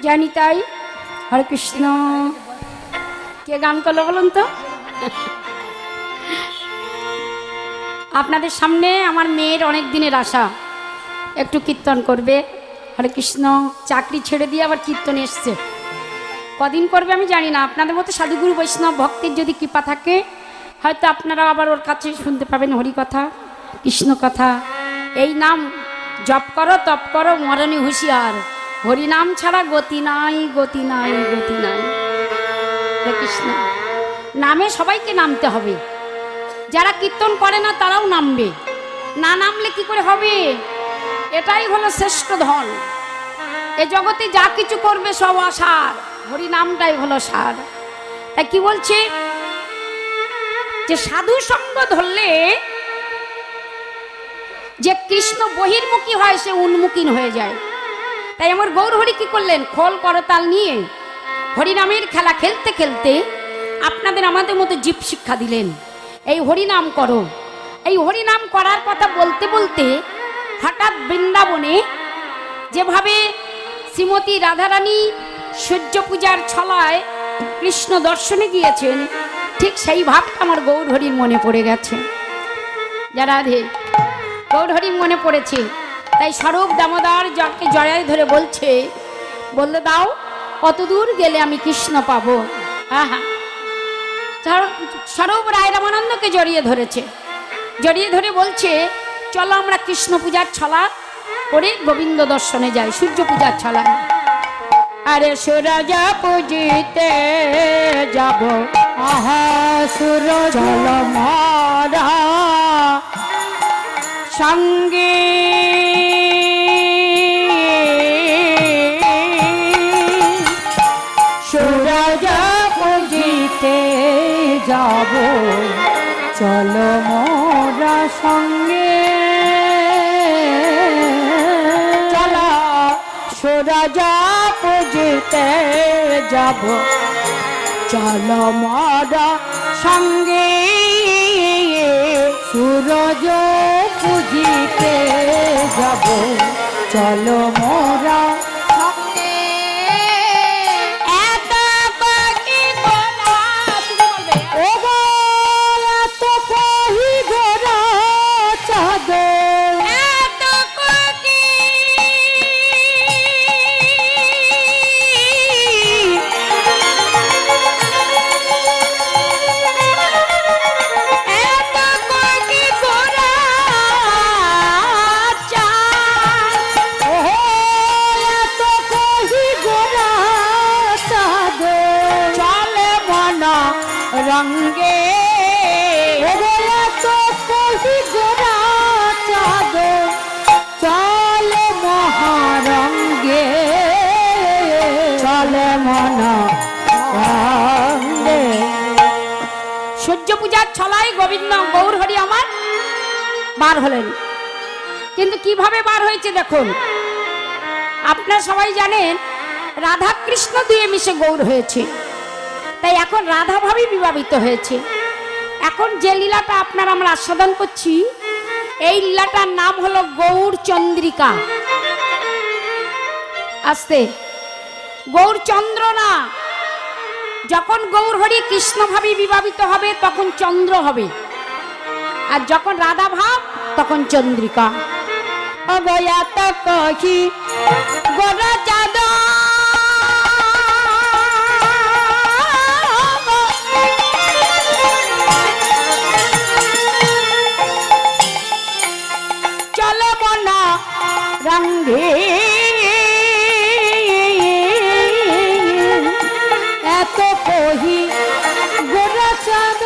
জানি তাই। হরে কৃষ্ণ। কে গান করলো বলুন তো? আপনাদের সামনে আমার মেয়ের অনেক দিনের আশা, একটু কীর্তন করবে। হরে কৃষ্ণ। চাকরি ছেড়ে দিয়ে আবার কীর্তন এসছে। কদিন করবে আমি জানি না। আপনাদের মতো সাধুগুরু বৈষ্ণব ভক্তের যদি কৃপা থাকে, হয়তো আপনারা আবার ওর কাছে শুনতে পাবেন হরি কথা, কৃষ্ণ কথা। এই নাম জপ করো, তপ করো, মরণে হুঁশিয়ার। হরি নাম ছাড়া গতি নাই, গতি নাই, গতি নাই। হরে কৃষ্ণ। নামে সবাইকে নামতে হবে। যারা কীর্তন করে না তারাও নামবে, না নামলে কি করে হবে? এটাই হলো শ্রেষ্ঠ ধন। এ জগতে যা কিছু করবে সব আসার, হরি নামটাই হলো সার। তাই কি বলছে যে সাধু সঙ্গ ধরলে যে কৃষ্ণ বহির্মুখী হয় সে উন্মুখী হয়ে যায়। তাই আমার গৌর হরি কি করলেন? খোল করতাল নিয়ে হরিনামের খেলা খেলতে খেলতে আপনাদের আমাদের মতো জীব শিক্ষা দিলেন। এই হরিনাম করো। এই হরিনাম করার কথা বলতে বলতে হঠাৎ বৃন্দাবনে যেভাবে শ্রীমতী রাধারানী সূর্য পূজার ছলায় কৃষ্ণ দর্শনে গিয়েছেন, ঠিক সেই ভাবটা আমার গৌর হরির মনে পড়ে গেছে। যারা রাধে গৌর হরির মনে পড়েছে। তাই স্বরূপ দামোদর যাকে জড়ায় ধরে বলছে, বললে দাও কত দূর গেলে আমি কৃষ্ণ পাবো। আহা, স্বরূপ রায় রামানন্দকে জড়িয়ে ধরেছে। জড়িয়ে ধরে বলছে, চলো আমরা কৃষ্ণ পূজার ছলা করে গোবিন্দ দর্শনে যাই, সূর্য পূজার ছলা। আরে সুরাজা পুজিতে যাব, আহা সুরজ মারা সঙ্গে সুরাজা পুজিতে যাব, চলো মোরা সঙ্গে। চলো সুরাজা পুজিতে যাব, চলো মোরা সঙ্গে। সুরজ পুজিতে যাব, চলো মোরা সঙ্গে। এত কহি গোরা, ও গো এত কহি গোরা চাঁদর, এত কহি রঙ্গে তো কহি গোরা চাঁদ, চলে মহারঙ্গে, চলে মনা রঙ্গে। সূর্য পূজার ছলায় গোবিন্দ গৌর হরি আমার বার হলেন। কিন্তু কিভাবে বার হয়েছে দেখুন। আপনারা সবাই জানেন রাধা কৃষ্ণ দুয়ে মিশে গৌর হয়েছে। তাই এখন রাধা ভাবে বিবাহিত হয়েছে। এখন যে লীলাটা আপনারা আমরা আস্বাদন করছি, এই লীলাটার নাম হলো গৌর চন্দ্রিকা। আস্তে, গৌর চন্দ্র না। যখন গৌর হরি কৃষ্ণ ভাবে বিবাহিত হবে তখন চন্দ্র হবে, আর যখন রাধা ভাব তখন চন্দ্রিকা। অবয়াত কহি গোরা চাঁদ, রঙ্গে এত কহি গোরা চাঁদ,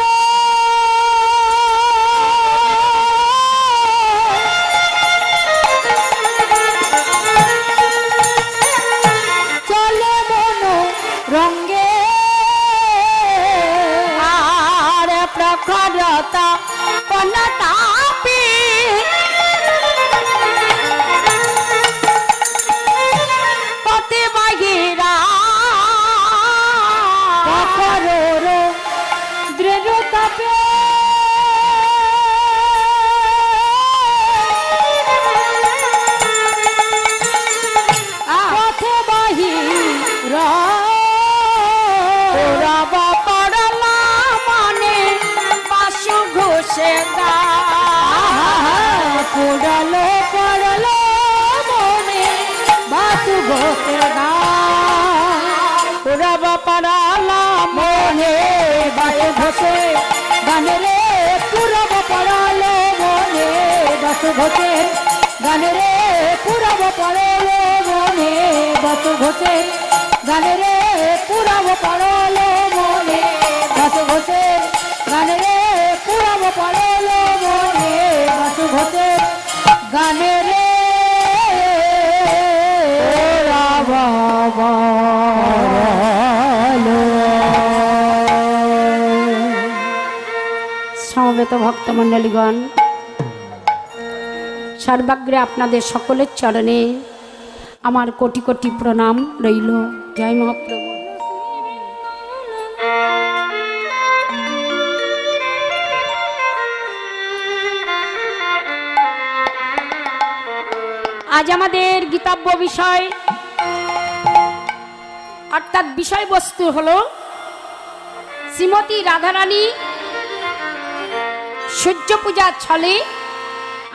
চলে মন রঙ্গে। আর প্রখরতা কনতাপে পথে বাহি উড়ালো পড়লো মনে বাসু ঘোষের গান উড়াবা পাড়ালাম মনে বাসু ঘোষের গানে রে পুরাবা পড়ালো মনে বাসু ঘোষের গানে রে পুরাবা পড়লো মনে বাসু ঘোষের গানে রে পুরাবা পড়লো মনে বাসু ঘোষের গানে রে পুরাবা পড়লো মনে বাসু ঘোষের গানে রে সমবেত ভক্তমণ্ডলীগণ, সর্বাগ্রে আপনাদের সকলের চরণে আমার কোটি কোটি প্রণাম রইল। জয় মহাপ্রভু। আজ আমাদের গীতব্য বিষয় অর্থাৎ বিষয়বস্তু হলো শ্রীমতী রাধারানী সূর্য পূজার ছলে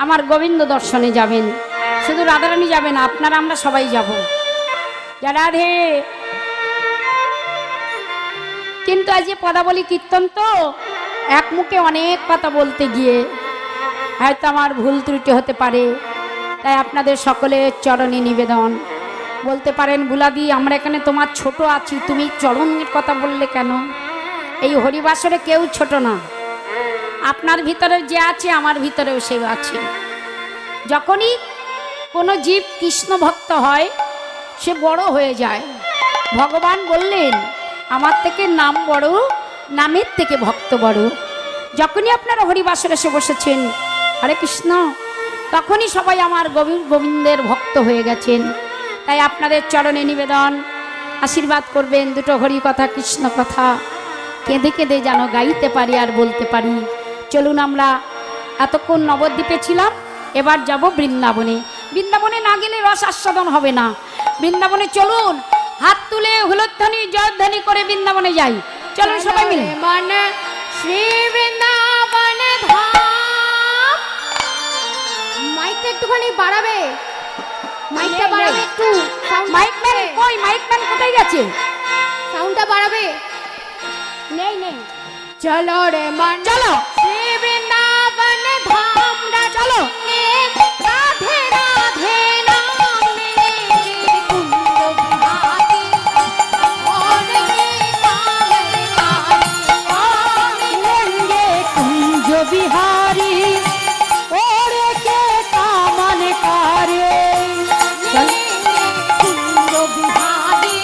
আমার গোবিন্দ দর্শনে যাবেন। শুধু রাধারানী যাবেন, আপনারা আমরা সবাই যাব। রাধে। কিন্তু আজ যে পদাবলী কীর্তন তো এক মুখে অনেক কথা বলতে গিয়ে হয়তো আমার ভুল ত্রুটি হতে পারে, তাই আপনাদের সকলের চরণে নিবেদন। বলতে পারেন বুলাদি আমরা এখানে তোমার ছোট আছি, তুমি চরণের কথা বললে কেন? এই হরিবাসরে কেউ ছোট না, আপনার ভিতরে যে আছে আমার ভিতরেও সে আছে। যখনই কোনো জীব কৃষ্ণ ভক্ত হয় সে বড় হয়ে যায়। ভগবান বললেন আমার থেকে নাম বড়, নামের থেকে ভক্ত বড়। যখনই আপনারা হরিবাসরে এসে বসেছেন হরে কৃষ্ণ, তখনই সবাই আমার গোবিন্দের ভক্ত হয়ে গেছেন। তাই আপনাদের চরণে নিবেদন, আশীর্বাদ করবেন। দুটো হরি কথা কৃষ্ণ কথা কেঁদে কেঁদে যেন গাইতে পারি আর বলতে পারি। চলুন, আমরা এতক্ষণ নবদ্বীপে ছিলাম, এবার যাব বৃন্দাবনে। বৃন্দাবনে না গেলে রস আস্বাদন হবে না। বৃন্দাবনে চলুন, হাত তুলে হুলধ্বনি জয়ধ্বনি করে বৃন্দাবনে যাই। চলুন সবাই মিলে। মানে শ্রী বৃন্দাবন ধাম। মাইকটা একটুখানি বাড়াবে, মাইকটা বাড়াবে একটু। মাইকম্যান কই? মাইকম্যান কোথায় গেছে? সাউন্ডটা বাড়াবে। নেই নেই। চলো রে মান, চলো শ্রী বৃন্দাবন ধাম। চলো। রাধে রাধে নাম মেরে কুঞ্জ বিহারি, অনেকে কামের কারি। লেঙ্গে কুঞ্জ বিহারি ওরে কে কামান কারে। কুঞ্জ বিহারি,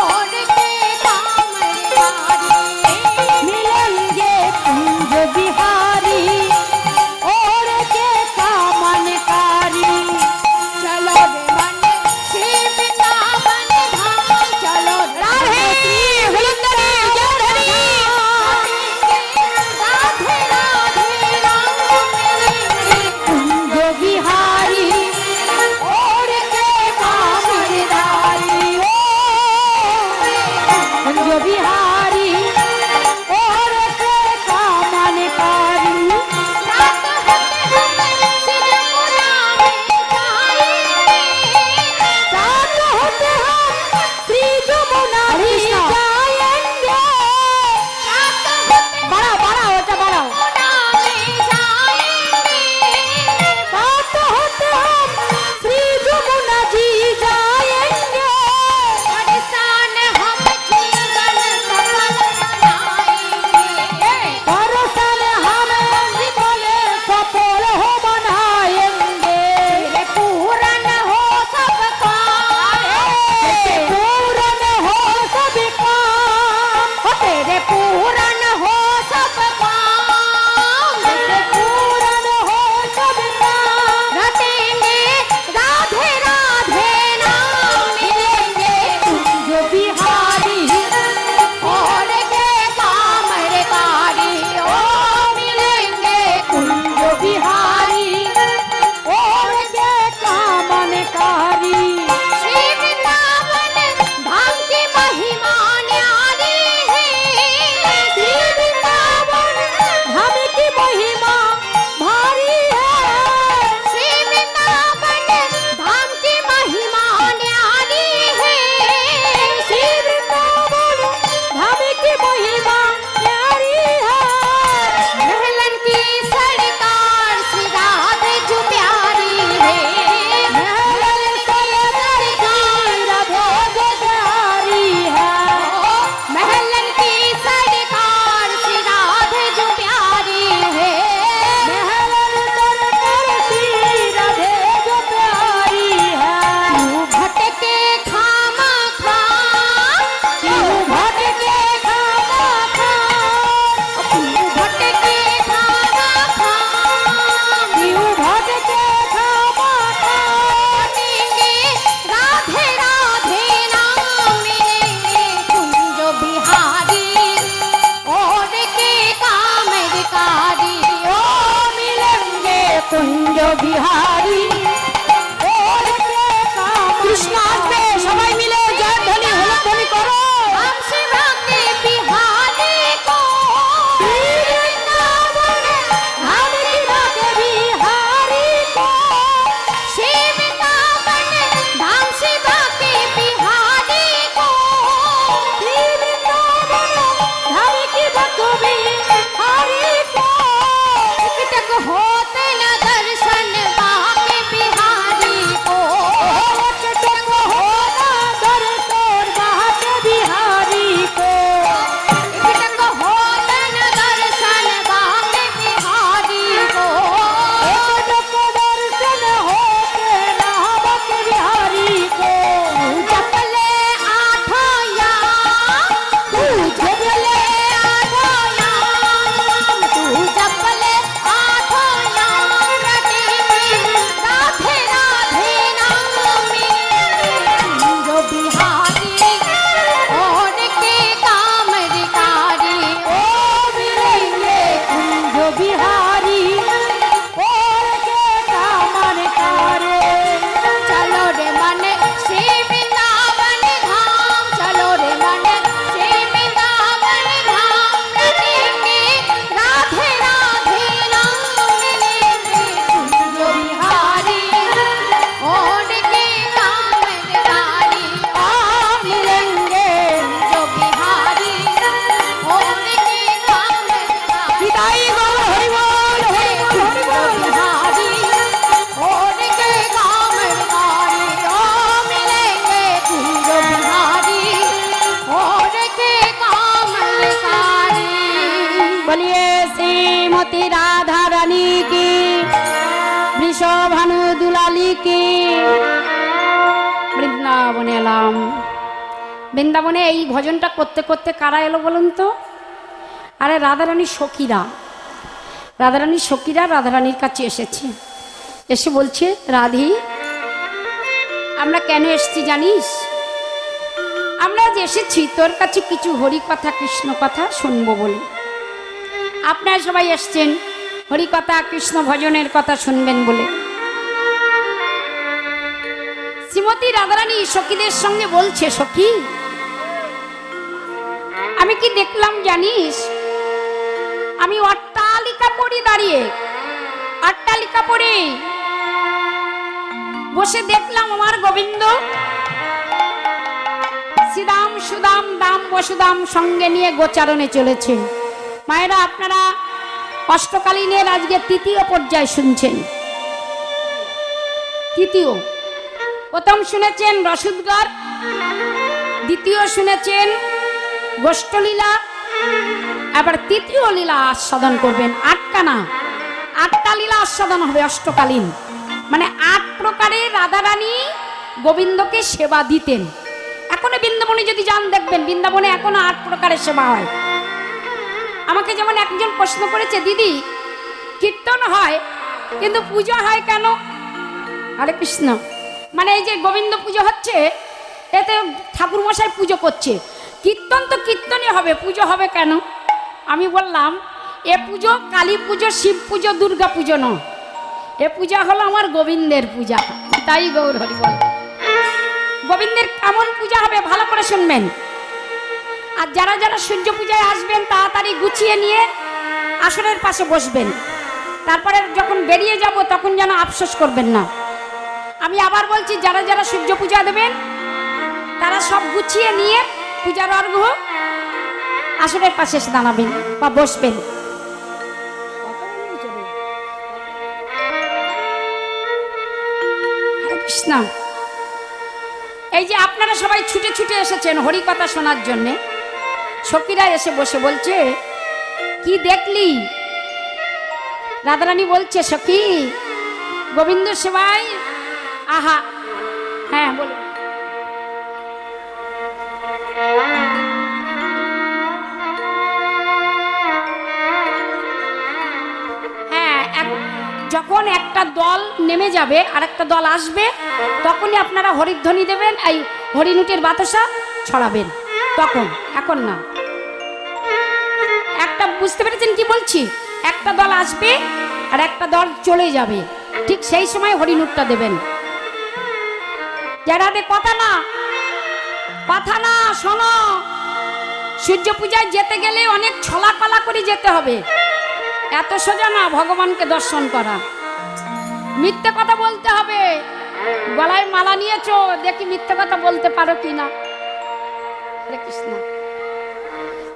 অনেকে কামের কারি। মিলেঙ্গে কুঞ্জ বিহারি ওরে কে কামান কারি। চলো রে মন শ্রী বৃন্দাবন ধাম। চলো রাধে হুলুন্দরি জয়ধ্বনি। রাধে রাধে রাম মেরে কুঞ্জ বিহারি ওরে কে কামান কারি। কুঞ্জ বিহারি ওরে কে কামান কারি। রাত হতে হতে সিনে মুরারে যাইবে। रात होते हम श्री जमुना जी जाएंगे। রাত হতে बढ़ाओ बढ़ाओ ओटा बढ़ाओ। মুরারে যাইবে। रात होते हम श्री जमुना जी जाएंगे। परेशान हम जीवन सफल बनाएंगे। परेशान हमें बोले सफल हो बनाएंगे। पूरन हो सबका, বিহারি কৃষ্ণ আসবে, সবাই মিলে জয় ধ্বনি হলো ধ্বনি করো। हम शिवा के बिहारी को वृंदावन हम शिवा के बिहारी को शिव वृंदावन धाम शिवा के बिहारी को हम शिवा के बिहारी को टिकटक होते न दर्शन बाके बिहारी को टिकटक होना दर तोर बाके बिहारी को टिकटक होते न दर्शन बाके बिहारी को टिकटक दर्शन होते रावक बिहारी को जपले आठो या तू जबले तू जपले आठो या रटे राधे राधे नाम में जो बिहारी और के काम रिकारी ओ मिलेंगे कुंज बिहारी और के कामन कारे चलो रे मन श्री वृंदावन धाम चलो रे मन श्री वृंदावन धाम रटेंगे राधे राधे नाम मिलेंगे जो बिहारी और के काम रिकारी आ मिलेंगे जो बिहारी और के काम रिकारी विदाई बोल हरि बोल हरि बोल हरि बोल बिहारी और के काम रिकारी ओ मिलेंगे जो बिहारी और के काम रिकारी बोलिए श्रीमती राधा रानी की वृषभानु दुलाली की বৃন্দাবনে এলাম। বৃন্দাবনে এই ভজনটা করতে করতে কারা এলো বলুন তো? আরে রাধারানীর সখীরা, রাধারানীর সখীরা রাধারানীর কাছে এসেছে। এসে বলছে, রাধি আমরা কেন এসেছি জানিস? আমরা যে এসেছি তোর কাছে কিছু হরি কথা কৃষ্ণ কথা শুনবো বলে। আপনারা সবাই এসছেন হরি কথা কৃষ্ণ ভজনের কথা শুনবেন বলে। শ্রীমতী রাধারানী সখীদের সঙ্গে বলছে, সখী আমি কি দেখলাম জানিস? আমি অট্টালিকা পড়ে দাঁড়িয়ে, অট্টালিকা পড়ে বসে দেখলাম আমার গোবিন্দ শ্রীদাম সুদাম দাম বসুদাম সঙ্গে নিয়ে গোচারণে চলেছে। মায়েরা আপনারা অষ্টকালীনের আজকে তৃতীয় পর্যায় শুনছেন। তৃতীয়, প্রথম শুনেছেন রসুদগর, দ্বিতীয় শুনেছেন গোষ্ঠলীলা, আবার তৃতীয় লীলা আস্বাদন করবেন। আটটা না, আটটা লীলা আস্বাদন হবে অষ্টকালীন, মানে ৮ প্রকারের রাধারানী গোবিন্দকে সেবা দিতেন। এখনো বৃন্দাবনে যদি যান দেখবেন বৃন্দাবনে এখনো ৮ প্রকারের সেবা হয়। আমাকে যেমন একজন প্রশ্ন করেছে, দিদি কীর্তন হয় কিন্তু পুজো হয় কেন? হরে কৃষ্ণ, মানে এই যে গোবিন্দ পুজো হচ্ছে এতে ঠাকুর মশাই পুজো করছে, কীর্তন তো কীর্তনই হবে, পুজো হবে কেন? আমি বললাম এ পুজো কালী পুজো, শিব পুজো, দুর্গা পুজো নয়, এ পূজা হলো আমার গোবিন্দের পূজা। তাই গৌর হরি বল। গোবিন্দের কেমন পূজা হবে ভালো করে শুনবেন। আর যারা যারা সূর্য পূজায় আসবেন তাড়াতাড়ি গুছিয়ে নিয়ে আসরের পাশে বসবেন, তারপরে যখন বেরিয়ে যাব তখন যেন আফসোস করবেন না। আমি আবার বলছি, যারা যারা সূর্য পূজা দেবেন তারা সব গুছিয়ে নিয়ে পূজার অর্ঘ্য আসরের পাশে এসে দাঁড়াবেন বা বসবেন। হরে কৃষ্ণ। এই যে আপনারা সবাই ছুটে ছুটে এসেছেন হরি কথা শোনার জন্যে, সখীরা এসে বসে বলছে, কি দেখলি? রাধারানী বলছে, সখী গোবিন্দ সেবায় আহা। হ্যাঁ বলো। হ্যাঁ, যখন একটা দল নেমে যাবে আর একটা দল আসবে তখনই আপনারা হরিধ্বনি দেবেন, এই হরিনুটের বাতাসা ছড়াবেন তখন, এখন না। একটা বুঝতে পেরেছেন কি বলছি? একটা দল আসবে আর একটা দল চলে যাবে, ঠিক সেই সময় হরিণুরটা দেবেন। যারা কথা না শোনো, সূর্য পূজায় যেতে গেলে অনেক ছলাকলা করে যেতে হবে, এত সোজা না ভগবানকে দর্শন করা। মিথ্যে কথা বলতে হবে, গলায় মালা নিয়েছো, দেখি মিথ্যে কথা বলতে পারো কিনা। হরে কৃষ্ণ।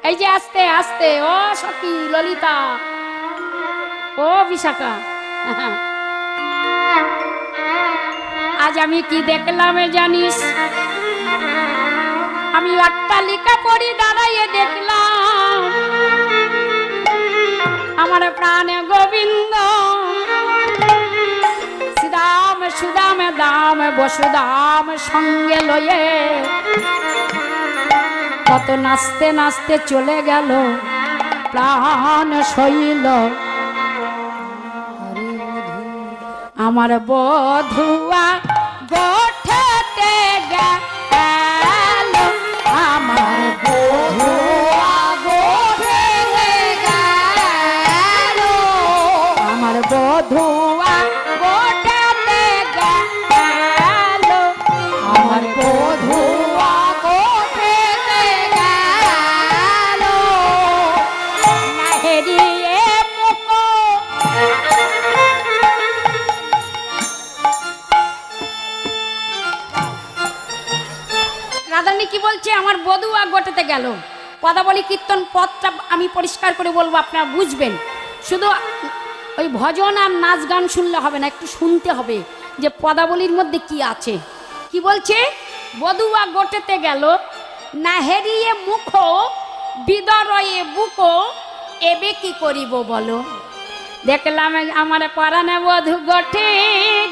এই যে আস্তে আস্তে, ও সখী ললিতা, ও বিশাখা, আজ আমি কি দেখলাম জানিস? আমি অট্টালিকা পড়ি দাঁড়াইয়ে দেখলাম আমার প্রাণে গোবিন্দ শ্রীরাম সুদাম দাম বসুদাম সঙ্গে লয়ে কত নাচতে নাচতে চলে গেল প্রাণ শৈল। আমার বধুয়া গোঠেতে গেল, আমার বধুয়া গোঠেতে গেল, আমার বধুয়া গোঠেতে গেল, আমার বধুয়া গোঠেতে গেল, নাহেরিয়ে মুখ। রাধারানী কি বলছে? আমার বধুয়া গোটাতে গেল। পদাবলী কীর্তন পদটা আমি পরিষ্কার করে বলবো, আপনারা বুঝবেন। শুধু ওই ভজন আর নাচ গান শুনলে হবে না, একটু শুনতে হবে যে পদাবলীর মধ্যে কি আছে। কি বলছে? বধুয়া গোটাতে গেল, নাহেরিয়ে মুখ বিদরয়ে বুক, এবে কি করিব বলো। দেখলাম আমার পরাণে বধূ গোঠে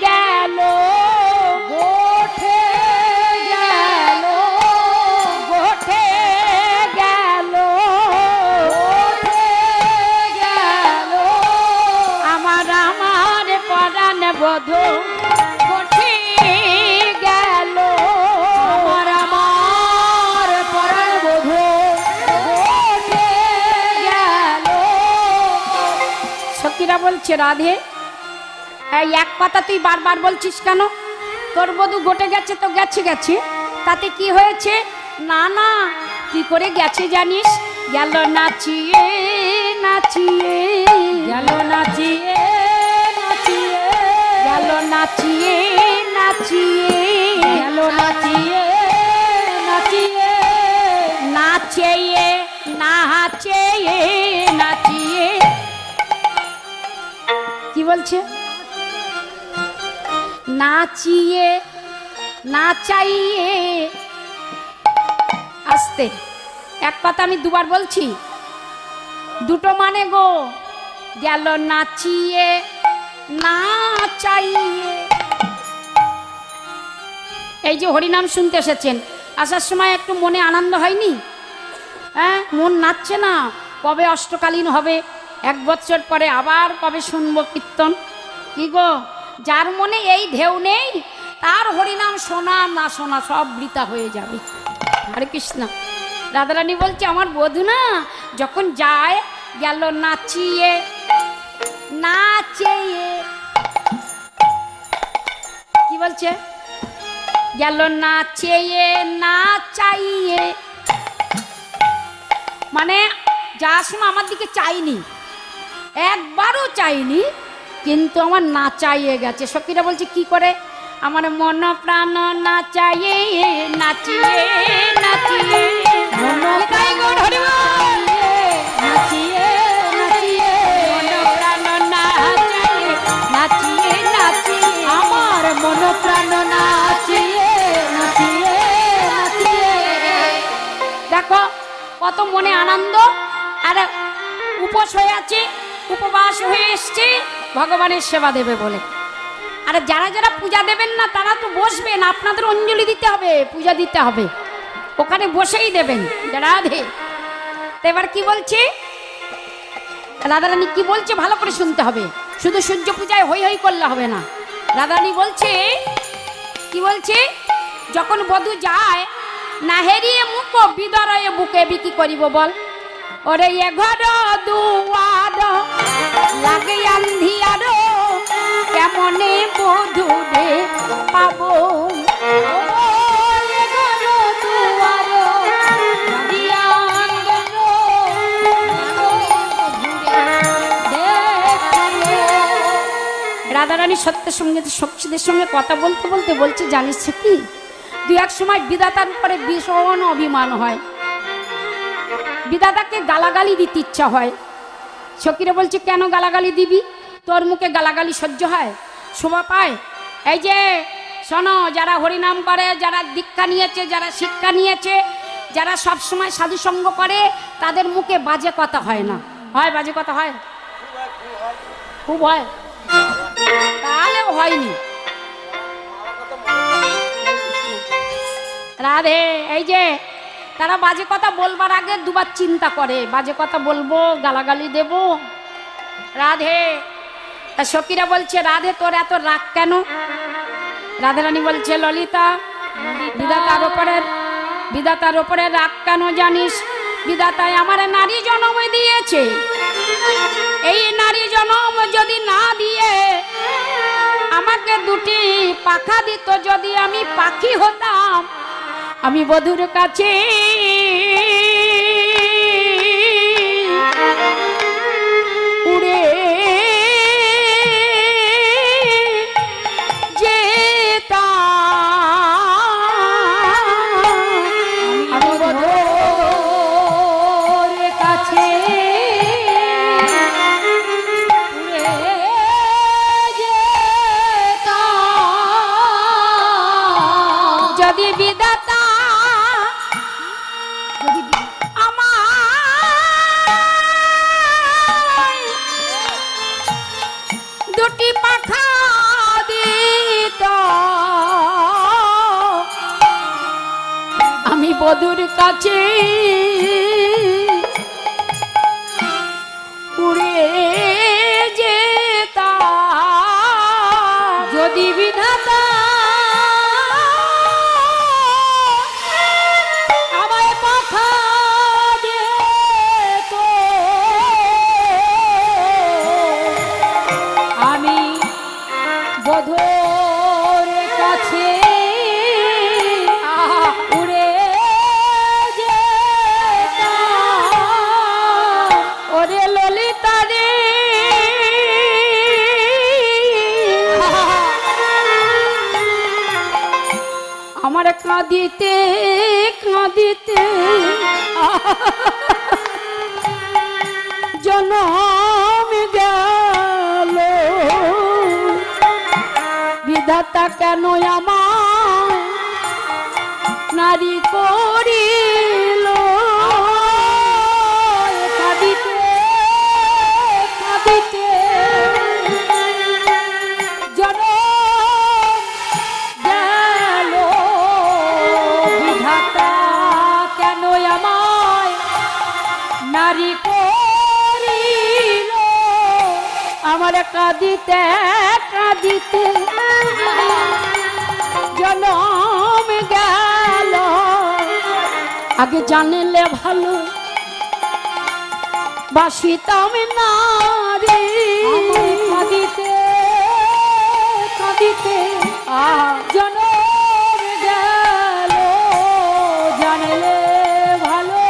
গেল, গোঠে গেল, গোঠে গেল, গোঠে গেল, আমার পরাণে বধূ গোঠে গেল, আমার পরাণে বধূ গোঠে গেল। সখীরা বলছে, রাধে এই এক কথা তুই বারবার বলছিস কেন? তোর বধূ গোটে গেছে তো গেছে গেছে, তাতে কি হয়েছে? না না, কি করে গেছে জানিস? গেল নাচিয়ে নাচিয়ে, গেল নাচিয়ে নাচিয়ে, গেল নাচিয়ে নাচিয়ে, গেল নাচিয়ে নাচিয়ে, নাচিয়ে নাচিয়ে নাচিয়ে। কি বলছে? নাচিয়ে নাচাইয়ে। আস্তে, এক কথা আমি দুবার বলছি, দুটো মানে গো। গেল নাচিয়ে নাচাইয়ে। এই যে হরিনাম শুনতে এসেছেন, আসার সময় একটু মনে আনন্দ হয়নি? হ্যাঁ, মন নাচছে না? কবে অষ্টকালীন হবে, এক বছর পরে আবার কবে শুনবো কীর্তন? কি গো, যার মনে এই ঢেউ নেই তার হরিনাম শোনা না শোনা সব বৃথা হয়ে যাবে। হরে কৃষ্ণ। রাধারানী বলছে, আমার বধূ না যখন যায়, গেল নাচিয়ে নাচিয়ে। কি বলছে? গেল নাচিয়ে নাচাইয়ে, মানে যার সময় আমার দিকে চাইনি, একবারও চাইনি, কিন্তু আমার নাচাইয়ে গেছে। সখীরা বলছে কি করে? আমার মন প্রাণ নাচাইয়ে নাচিয়ে নাচিয়ে, মন প্রাণ নাচিয়ে নাচিয়ে, মন প্রাণ নাচাইয়ে নাচিয়ে নাচিয়ে, আমার মন প্রাণ নাচিয়ে নাচিয়ে নাচিয়ে। দেখো কত মনে আনন্দ। আর উপোস হয়ে আছে, উপবাস হয়ে এসছে ভগবানের সেবা দেবে বলে। আর যারা যারা পূজা দেবেন না তারা তো বসবেন, আপনাদের অঞ্জলি দিতে হবে, পূজা দিতে হবে, ওখানে বসেই দেবেন। রাধে। এবার কি বলছে রাধারানী? কি বলছে ভালো করে শুনতে হবে, শুধু সূর্য পূজায় হই হই করলে হবে না। রাধারানী বলছে, কি বলছে? যখন বধূ যায়, নাহেরিয়ে মুখ বিদরয়ে বুকে, বিকি করিব বল। ওরে এ ঘর দুয়ার লাগে আন্ধিয়ার, কেমনে বধূরে পাবো। রাধারানী সত্যের সঙ্গে সখীদের সঙ্গে কথা বলতে বলতে বলছে, জানিস কি, দু এক সময় বিধাতার উপরে ভীষণ অভিমান হয়, বিধাতাকে গালাগালি দিতে ইচ্ছা হয়। সখীরা বলছে, কেন গালাগালি দিবি? তোর মুখে গালাগালি সহ্য হয়, শোভা পায়? এই যে শোনো, যারা হরিনাম করে, যারা দীক্ষা নিয়েছে, যারা শিক্ষা নিয়েছে, যারা সব সময় সাধুসঙ্গ করে, তাদের মুখে বাজে কথা হয় না। হয় বাজে কথা? হয়, খুব হয়। তাহলেও হয়নি রাধে। এই যে তারা বাজে কথা বলবার আগে দুবার চিন্তা করে, বাজে কথা বলবো, গালাগালি দেব। রাধে, তা সখীরা বলছে, রাধে তোর এত রাগ কেন? রাধারানী বলছে, ললিতা, বিধাতার ওপরে রাগ কেন জানিস? বিধাতায় আমার নারী জন্ম দিয়েছে, এই নারী জন্ম যদি না দিয়ে আমাকে দুটি পাখা দিত, যদি আমি পাখি হতাম, আমি বধূর কাছে উড়ে যেতাম, আমি বধূর কাছে উড়ে যেতাম। যদি বিধাতা দুটি পাখা দিত, আমি বধূর কাছে উড়ে যেতাম। যদি বিধাতা আমায় পাখা দিত, আমি বধূর কাছে উড়ে যেতাম। ওরে ললিতা রে, আমার কাঁদিতে কাঁদিতে জনম গেল, বিধাতা কেন আমায় নারী করিল? কাঁদিতে কাঁদিতে জনম গেল, বিধাতা কেন আমায় নারী করিল? আমার কাঁদিতে কাঁদিতে জনম গেল। আগে জানলে ভালো বাসিতাম না রে, কাঁদিতে কাঁদিতে জনম গেল। জানলে ভালো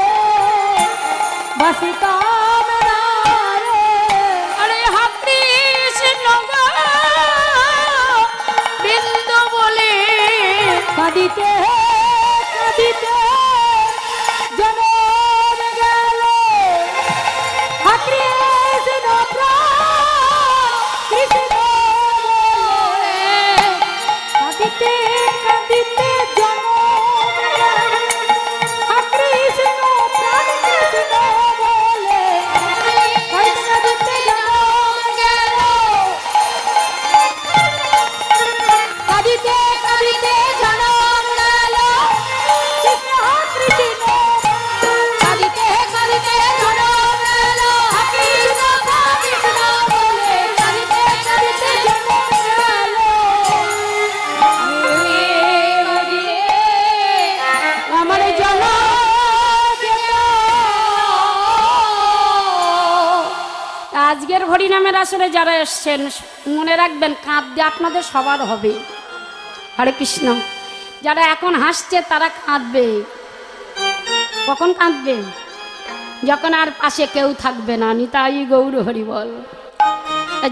বাসিতাম না রে। আরে কৃষ্ণ বিন্দু বলে কাঁদিতে কাঁদিতে জনম গেল। কৃষ্ণ কৃষ্ণ বলে কাঁদিতে কাঁদিতে জনম গেল। কৃষ্ণ প্রাণ কৃষ্ণ বলে কাঁদিতে জনম গেল। কাঁদিতে কাঁদিতে জনম গেল। আজকের হরিনামের আসরে যারা এসছেন মনে রাখবেন, কাঁদতে আপনাদের সবার হবে। হরে কৃষ্ণ। যারা এখন হাসছে তারা কাঁদবে। কখন কাঁদবে? যখন আর পাশে কেউ থাকবে না। নিতাই গৌর হরি বল।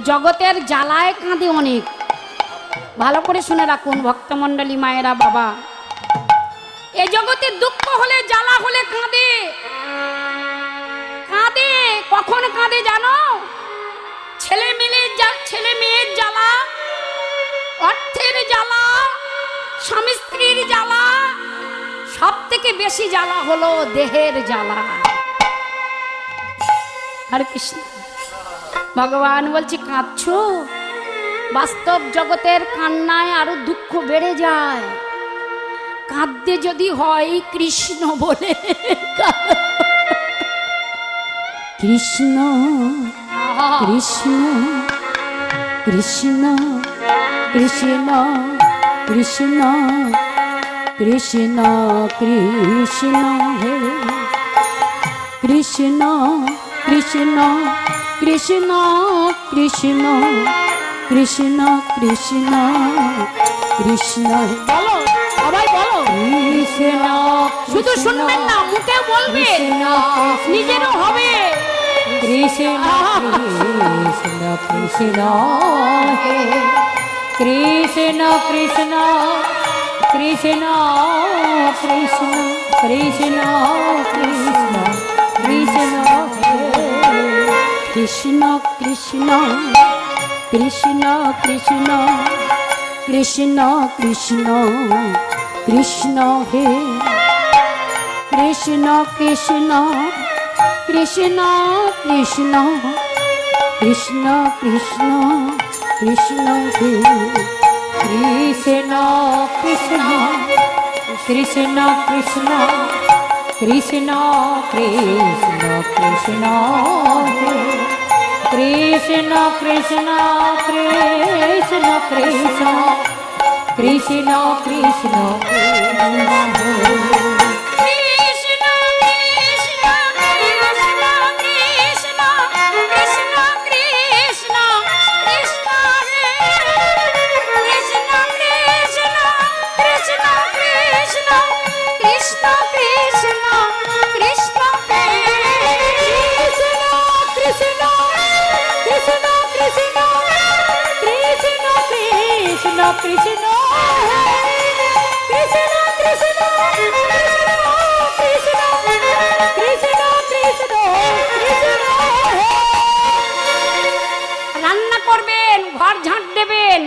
জগতের জ্বালায় কাঁদে অনেক। ভালো করে শুনে রাখুন ভক্তমণ্ডলী, মায়েরা, বাবা। এ জগতে দুঃখ হলে, জ্বালা হলে কাঁদে। কাঁদে কখন কাঁদে জানো? ছেলে মেয়ের জ্বালা, অর্থের জ্বালা, স্বামী স্ত্রীর জ্বালা, সব থেকে বেশি জ্বালা হলো দেহের জ্বালা। হরে কৃষ্ণ। ভগবান বলছে কাঁদছো? বাস্তব জগতের কান্নায় আরো দুঃখ বেড়ে যায়। কাঁদতে যদি হয় কৃষ্ণ বলে, কৃষ্ণ কৃষ্ণ কৃষ্ণ কৃষ্ণ কৃষ্ণ কৃষ্ণ কৃষ্ণ হে কৃষ্ণ কৃষ্ণ কৃষ্ণ কৃষ্ণ কৃষ্ণ কৃষ্ণ কৃষ্ণ। বলো সবাই বলো কৃষ্ণ। শুধু শুনবেন না, মুখে বলবেন, নিজেরও হবে। কৃষ্ণ কৃষ্ণ কৃষ্ণ হে কৃষ্ণ কৃষ্ণ কৃষ্ণ কৃষ্ণ কৃষ্ণ কৃষ্ণ কৃষ্ণ হে কৃষ্ণ কৃষ্ণ কৃষ্ণ কৃষ্ণ কৃষ্ণ কৃষ্ণ কৃষ্ণ হে কৃষ্ণ কৃষ্ণ কৃষ্ণ কৃষ্ণ কৃষ্ণ কৃষ্ণ কৃষ্ণ হে কৃষ্ণ কৃষ্ণ কৃষ্ণ কৃষ্ণ কৃষ্ণ কৃষ্ণ কৃষ্ণ হে কৃষ্ণ কৃষ্ণ কৃষ্ণ কৃষ্ণ কৃষ্ণ কৃষ্ণ কৃষ্ণ কৃষ্ণ কৃষ্ণ কৃষ্ণ কৃষ্ণ কৃষ্ণ কৃষ্ণ। রান্না করবেন, ঘর ঝাঁট দেবেন,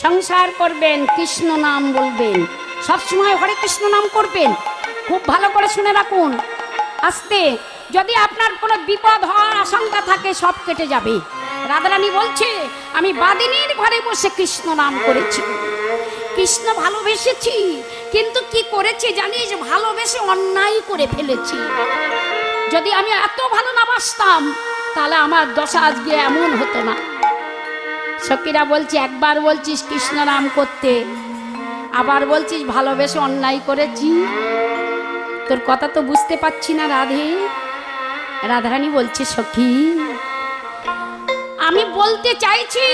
সংসার করবেন, কৃষ্ণ নাম বলবেন, সবসময় হরে কৃষ্ণ নাম করবেন। খুব ভালো করে শুনে রাখুন। আস্তে যদি আপনার কোনো বিপদ হওয়ার আশঙ্কা থাকে সব কেটে যাবে। রাধারানী বলছে আমি বাদিনীর ঘরে বসে কৃষ্ণ নাম করেছি, কৃষ্ণ ভালোবেসেছি, কিন্তু কি করেছি জানিস? ভালোবেসে অন্যায় করে ফেলেছি। যদি আমি এত ভালো না বাসতাম তাহলে আমার দশা আজকে এমন হতো না। সখীরা বলছে একবার বলছিস কৃষ্ণ নাম করতে, আবার বলছিস ভালোবেসে অন্যায় করেছি। তোর কথা তো বুঝতে পারছি না রাধে। রাধারানী বলছে সখী আমি বলতে চাইছি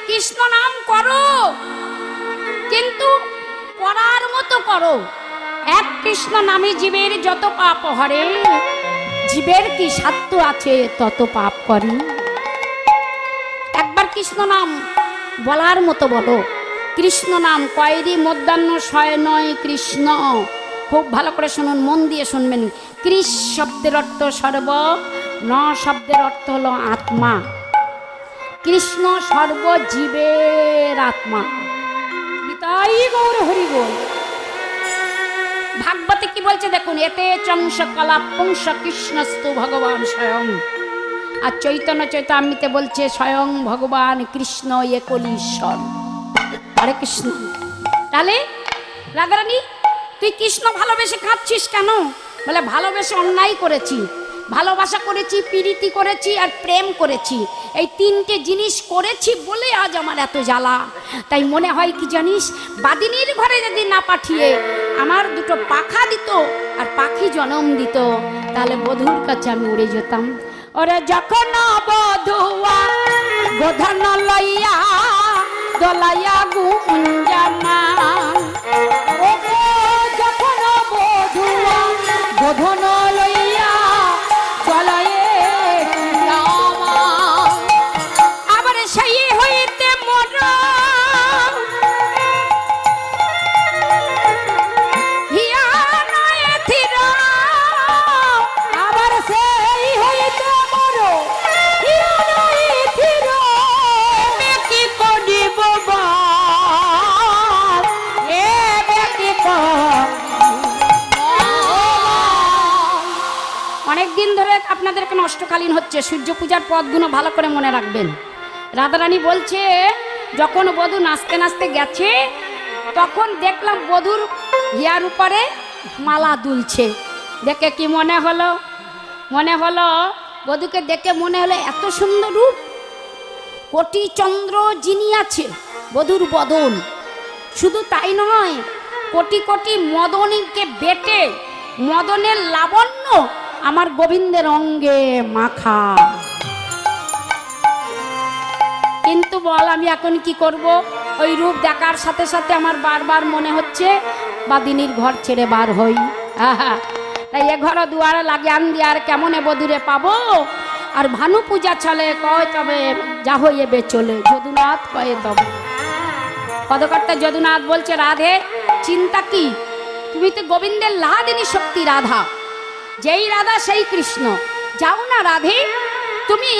কৃষ্ণ নাম করো, কিন্তু করার মতো করো। এক কৃষ্ণ নামে জীবের যত পাপ হরে, জীবের কি সাধ্য আছে তত পাপ করে। একবার কৃষ্ণ নাম বলার মতো বলো। কৃষ্ণ নাম কয়েরি মধ্যাহ্ন শয় নয় কৃষ্ণ। খুব ভালো করে শুনুন, মন দিয়ে শুনবেন। কৃষ শব্দের অর্থ সর্ব, ন শব্দের অর্থ হলো আত্মা। কৃষ্ণ সর্বজীবের আত্মা। নিতাই গৌর হরি বল। ভাগবতে কি বলছে দেখুন, এতে চংস কলা পুংস কৃষ্ণস্তু ভগবান স্বয়ং। আর চৈতন্য চৈতামৃতে বলছে স্বয়ং ভগবান কৃষ্ণ একলীশ্বর। হরে কৃষ্ণ। তাহলে রাধারানী তুই কৃষ্ণ ভালোবেসে খাচ্ছিস কেন? বলে ভালোবেসে অন্যায় করেছি, ভালোবাসা করেছি, প্রীতি করেছি আর প্রেম করেছি। এই তিনটে জিনিস করেছি বলে আজ আমার এত জ্বালা। তাই মনে হয় কি জানিস, বাদিনীর ঘরে যদি না পাঠিয়ে আমার দুটো পাখা দিত আর পাখি জন্ম দিত, তাহলে বধূর কাছে আমি উড়ে যেতাম। ওরে যখন বধুয়া গোধন লইয়া দলাইয়া গুঞ্জামান, ও গো যখন বধুয়া গোধন লইয়া চলায়ে আবার সেই হইতে মর হিয়া নয় থির, আবার সেই হইতে মর হিয়া নয় থির, কি করিব এ কি অনেকদিন ধরে আপনাদেরকে নষ্টকালীন হচ্ছে, সূর্য পূজার পদগুলো ভালো করে মনে রাখবেন। রাধারানী বলছে যখন বধূ নাচতে নাচতে গেছে তখন দেখলাম বধূর হিয়ার উপরে মালা দুলছে। দেখে কি মনে হলো? মনে হলো বধূকে দেখে মনে হলো এত সুন্দর রূপ, কোটি চন্দ্র যিনি আছে বধূর বদন। শুধু তাই নয়, কোটি কোটি মদনীকে বেটে মদনের লাবণ্য আমার গোবিন্দের অঙ্গে মাখা। কিন্তু বল আমি এখন কি করব? ওই রূপ দেখার সাথে সাথে আমার বারবার মনে হচ্ছে বাদিনীর ঘর ছেড়ে বার হই। তাই এ ঘর দুয়ারে লাগে আন্দি আর কেমনে বধুরে পাবো। আর ভানু পূজা চলে কয় তবে যা হইবে চলে, যদুনাথ কয়ে তবে। পদকর্তা যদুনাথ বলছে রাধে চিন্তা কি, তুমি তো গোবিন্দের লাদিনী শক্তি রাধা, যেই রাধা সেই কৃষ্ণ। যাও না রাধে, তুমি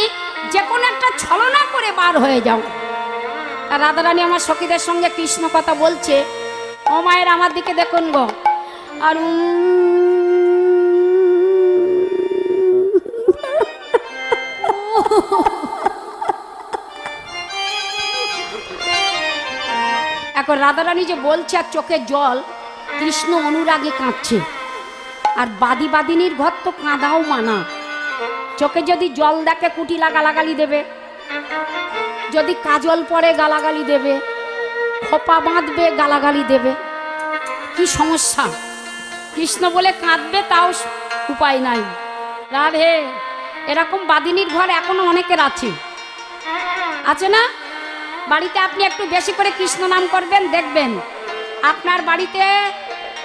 যে কোনো একটা ছলনা করে বার হয়ে যাও। আর রাধারানী আমার সখীদের সঙ্গে কৃষ্ণ কথা বলছে। ও মায়ের আমার দিকে দেখুন গো, আর এখন রাধারানী যে বলছে আর চোখে জল, কৃষ্ণ অনুরাগে কাঁদছে। আর বাদি বাদিনীর ঘর তো কাঁদাও মানা, চোখে যদি জল দেখে কুটিলা গালাগালি দেবে, যদি কাজল পরে গালাগালি দেবে, খোপা বাঁধবে গালাগালি দেবে। কি সমস্যা? কৃষ্ণ বলে কাঁদবে তাও উপায় নাই। রাধে এরকম বাদিনীর ঘর এখনো অনেকের আছে, আছে না? বাড়িতে আপনি একটু বেশি করে কৃষ্ণ নাম করবেন, দেখবেন আপনার বাড়িতে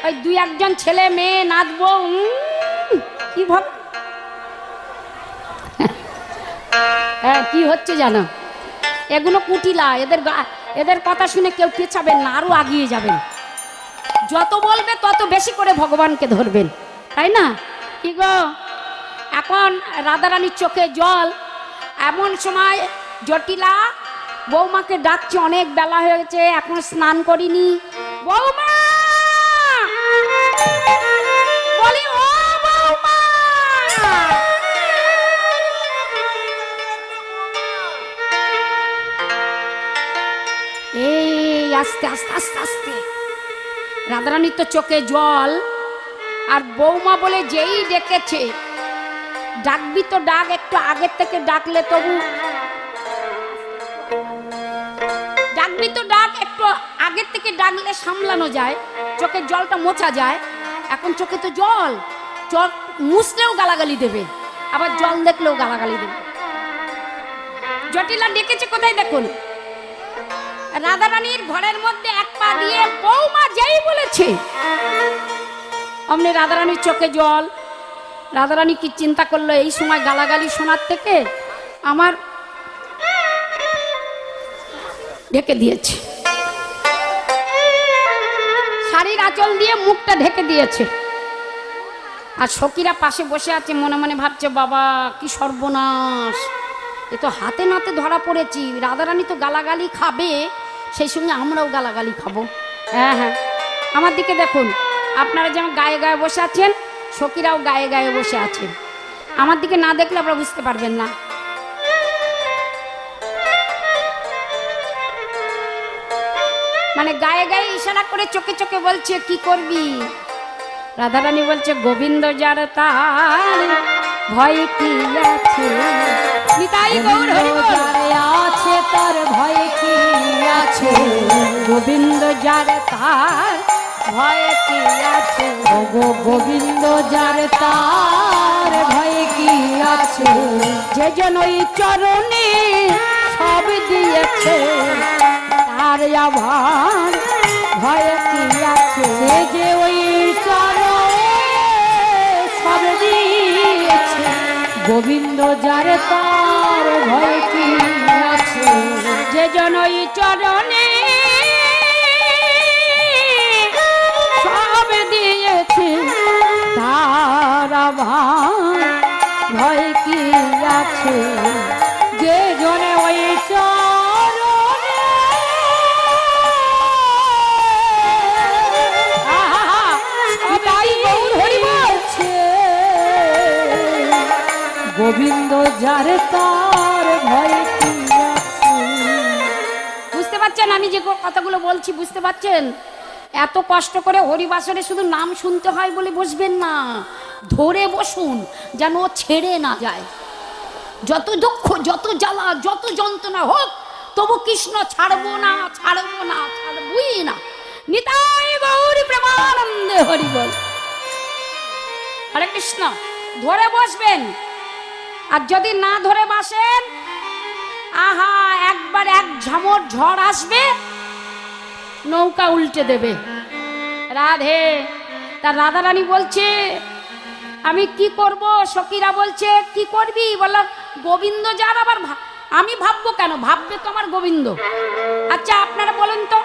ওই দুই একজন ছেলে মেয়ে নাচবো। কি ভাব হ্যাঁ কি হচ্ছে জানো? এগুলো কুটিলা, এদের কথা শুনে কেউ পেছাবেন না, আরো আগিয়ে যাবেন। যত বলবে তত বেশি করে ভগবানকে ধরবেন, তাই না? কি গো, এখন রাধারানীর চোখে জল। এমন সময় জটিলা বৌমাকে ডাকছে, অনেক বেলা হয়েছে এখন স্নান করিনি। বৌমা বলি, ও বৌমা, এই আস্তে আস্তে আস্তে আস্তে। রাধারানীর তো চোখে জল। আর বৌমা বলে যেই ডেকেছে, ডাকবি তো ডাক, একটু আগের থেকে ডাকলে তবু ডাকবি তো ডাক, একটু আগের থেকে ডাকলে সামলানো যায়, চোখের জলটা মোছা যায়। এখন চোখে তো জল, চোখ মুছলেও গালাগালি দেবে, আবার জল দেখলেও গালাগালি দেবে। জটিলা ডেকেছে কোথায় দেখুন, রাধারানীর ঘরের মধ্যে এক পা দিয়ে বৌমা যেই বলেছে অমনি রাধারানীর চোখে জল। রাধারানী কি চিন্তা করলো, এই সময় গালাগালি শোনার থেকে আমার ঢেকে দিয়েছে, শাড়ির আঁচল দিয়ে মুখটা ঢেকে দিয়েছে। আর সখীরা পাশে বসে আছে, মনে মনে ভাবছে বাবা কি সর্বনাশ, এ তো হাতে নাতে ধরা পড়েছি। রাধারানী তো গালাগালি খাবে, সেই সঙ্গে আমরাও গালাগালি খাবো। হ্যাঁ হ্যাঁ, আমার দিকে দেখুন, আপনারা যেমন গায়ে গায়ে বসে আছেন, সখীরাও গায়ে গায়ে বসে আছেন। আমার দিকে না দেখলে আপনারা বুঝতে পারবেন না। মানে গায়ে গায়ে ইশারা করে চোখে চোখে বলছে কি করবি। রাধারানী বলছে গোবিন্দ যার তার ভয় কি আছে, নিতাই গৌর হরি বল। আছে তার ভয় কি আছে, গোবিন্দ যার তার ভয় কি আছে, গোবিন্দ যার তার তার ভয় কি আছে, যে জন ওই চরণে সব দিয়েছে তার আভার ভয় কি আছে, সে যে ওই চরণে সব দিয়েছে গোবিন্দ যার তার ভয় কি আছে, যে জন ওই চরণে সব দিয়েছে তার আভার ভয় কি আছে, যে জনে ওই চরণে সবাই গৌর হরি বলছে গোবিন্দ যার তার ভয় কি আছে। বুঝতে পারছেন আমি যে কথাগুলো বলছি? বুঝতে পারছেন? এত কষ্ট করে হরিবাসরে শুধু নাম শুনতে হয় বলে বসবেন না, ধরে বসুন যেন ও ছেড়ে না যায়। যত দুঃখ, যত জ্বালা, যত যন্ত্রণা হোক, তবু কৃষ্ণ ছাড়বো না, ছাড়বো না, ছাড়বই না। নিতাই গৌরী প্রেমানন্দে হরি বল। হরে কৃষ্ণ। ধরে বসবেন, আর যদি না ধরে বসেন, আহা একবার এক ঝমর ঝড় আসবে, নৌকা উল্টে দেবে। রাধে। তার রাধা রানী বলছে আমি কি করব? সখীরা বলছে কি করবি? বললাম গোবিন্দ যার, আবার আমি ভাববো কেন? ভাববে তো আমার গোবিন্দ। আচ্ছা আপনারা বলেন তো,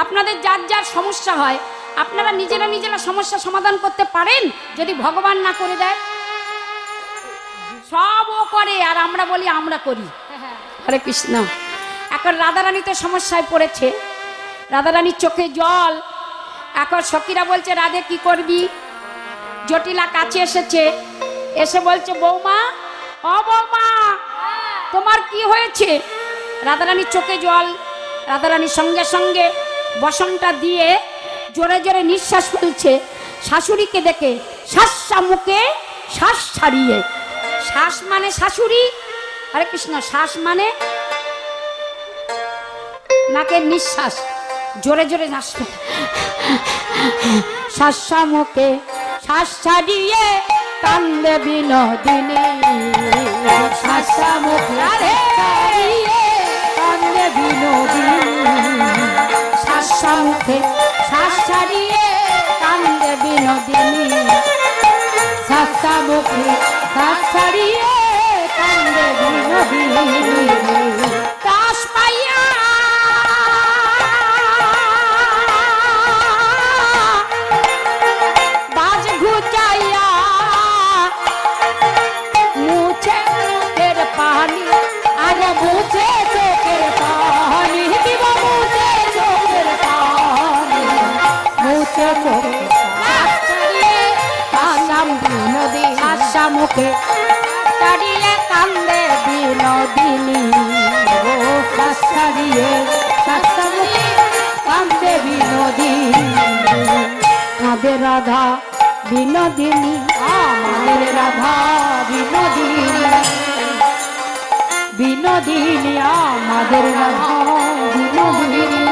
আপনাদের যার যার সমস্যা হয় আপনারা নিজেরা নিজেরা সমস্যা সমাধান করতে পারেন যদি ভগবান না করে দেয়? সব ও করে আর আমরা বলি আমরা করি। হরে কৃষ্ণ। এখন রাধারানী তো সমস্যায় পড়েছে, রাধারানীর চোখে জল। এখন সখীরা বলছে রাধে কি করবি? জটিলা কাছে এসেছে, এসে বলছে বৌমা, ও বৌমা তোমার কি হয়েছে? রাধারানীর চোখে জল। রাধারানীর সঙ্গে সঙ্গে বসনটা দিয়ে জোরে জোরে নিঃশ্বাস ফেলছে শাশুড়িকে দেখে, শ্বাসা মুখে শ্বাস ছাড়িয়ে। শ্বাস মানে শাশুড়ি, হরে কৃষ্ণ। শ্বাস মানে নাকের নিঃশ্বাস, জোরে জোরে শ্বাস। শ্বাসা মুখে শ্বাস ছাড়িয়ে কান্দে বিনোদিনী, শ্বাসা মুখে ছাড়িয়ে কান্দে বিনোদিনী, শ্বাসা মুখে শ্বাস ছাড়িয়ে কান্দে বিনোদিনী, শ্বাসা মুখে শ্বাস ছাড়িয়ে কান্দে বিনোদিনী। দাস পাইয়া বাজ ঘুচাইয়া মুছে চোখের পানি, আরে মুছে চোখের পানি দিব, মুছে চোখের পানি, মুছে চোখের বিনোদিনী, আশা মুখে ছাড়িয়ে কান্দে বিনোদিনী, ও শ্বাস ছাড়িয়ে শ্বাসা মুখে কান্দে বিনোদিনী। কাঁদে রাধা বিনোদিনী, আমাদের রাধা বিনোদিনী, বিনোদিনী আমাদের রাধা বিনোদিনী।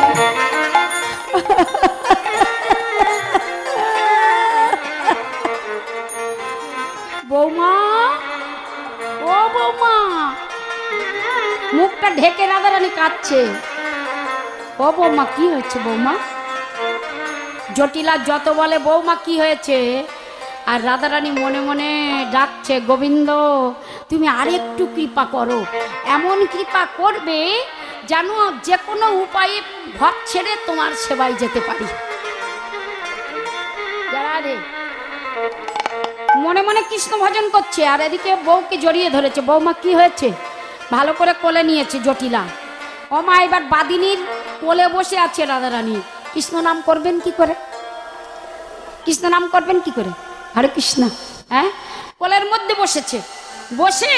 বৌমা, ও বৌমা, মুখটা ঢেকে রাধারানী কাঁদছে। ও বৌমা কি হয়েছে বৌমা? জটিলা যত বলে বৌমা কি হয়েছে, আর রাধারানী মনে মনে ডাকছে গোবিন্দ তুমি আরেকটু কৃপা করো, এমন কৃপা করবে যেন যে কোনো উপায়ে ঘর ছেড়ে তোমার সেবায় যেতে পারি। রাধে মনে মনে কৃষ্ণ ভজন করছে, আর এদিকে বউকে জড়িয়ে ধরেছে। বৌমা কি হয়েছে? ভালো করে কোলে নিয়েছে জটিলা। ও মা, এবার বাদিনীর কোলে বসে আছে রাধারানী। কৃষ্ণ নাম করবেন কি করে? কৃষ্ণ নাম করবেন কি করে? হরে কৃষ্ণ। হ্যাঁ, কোলের মধ্যে বসেছে, বসে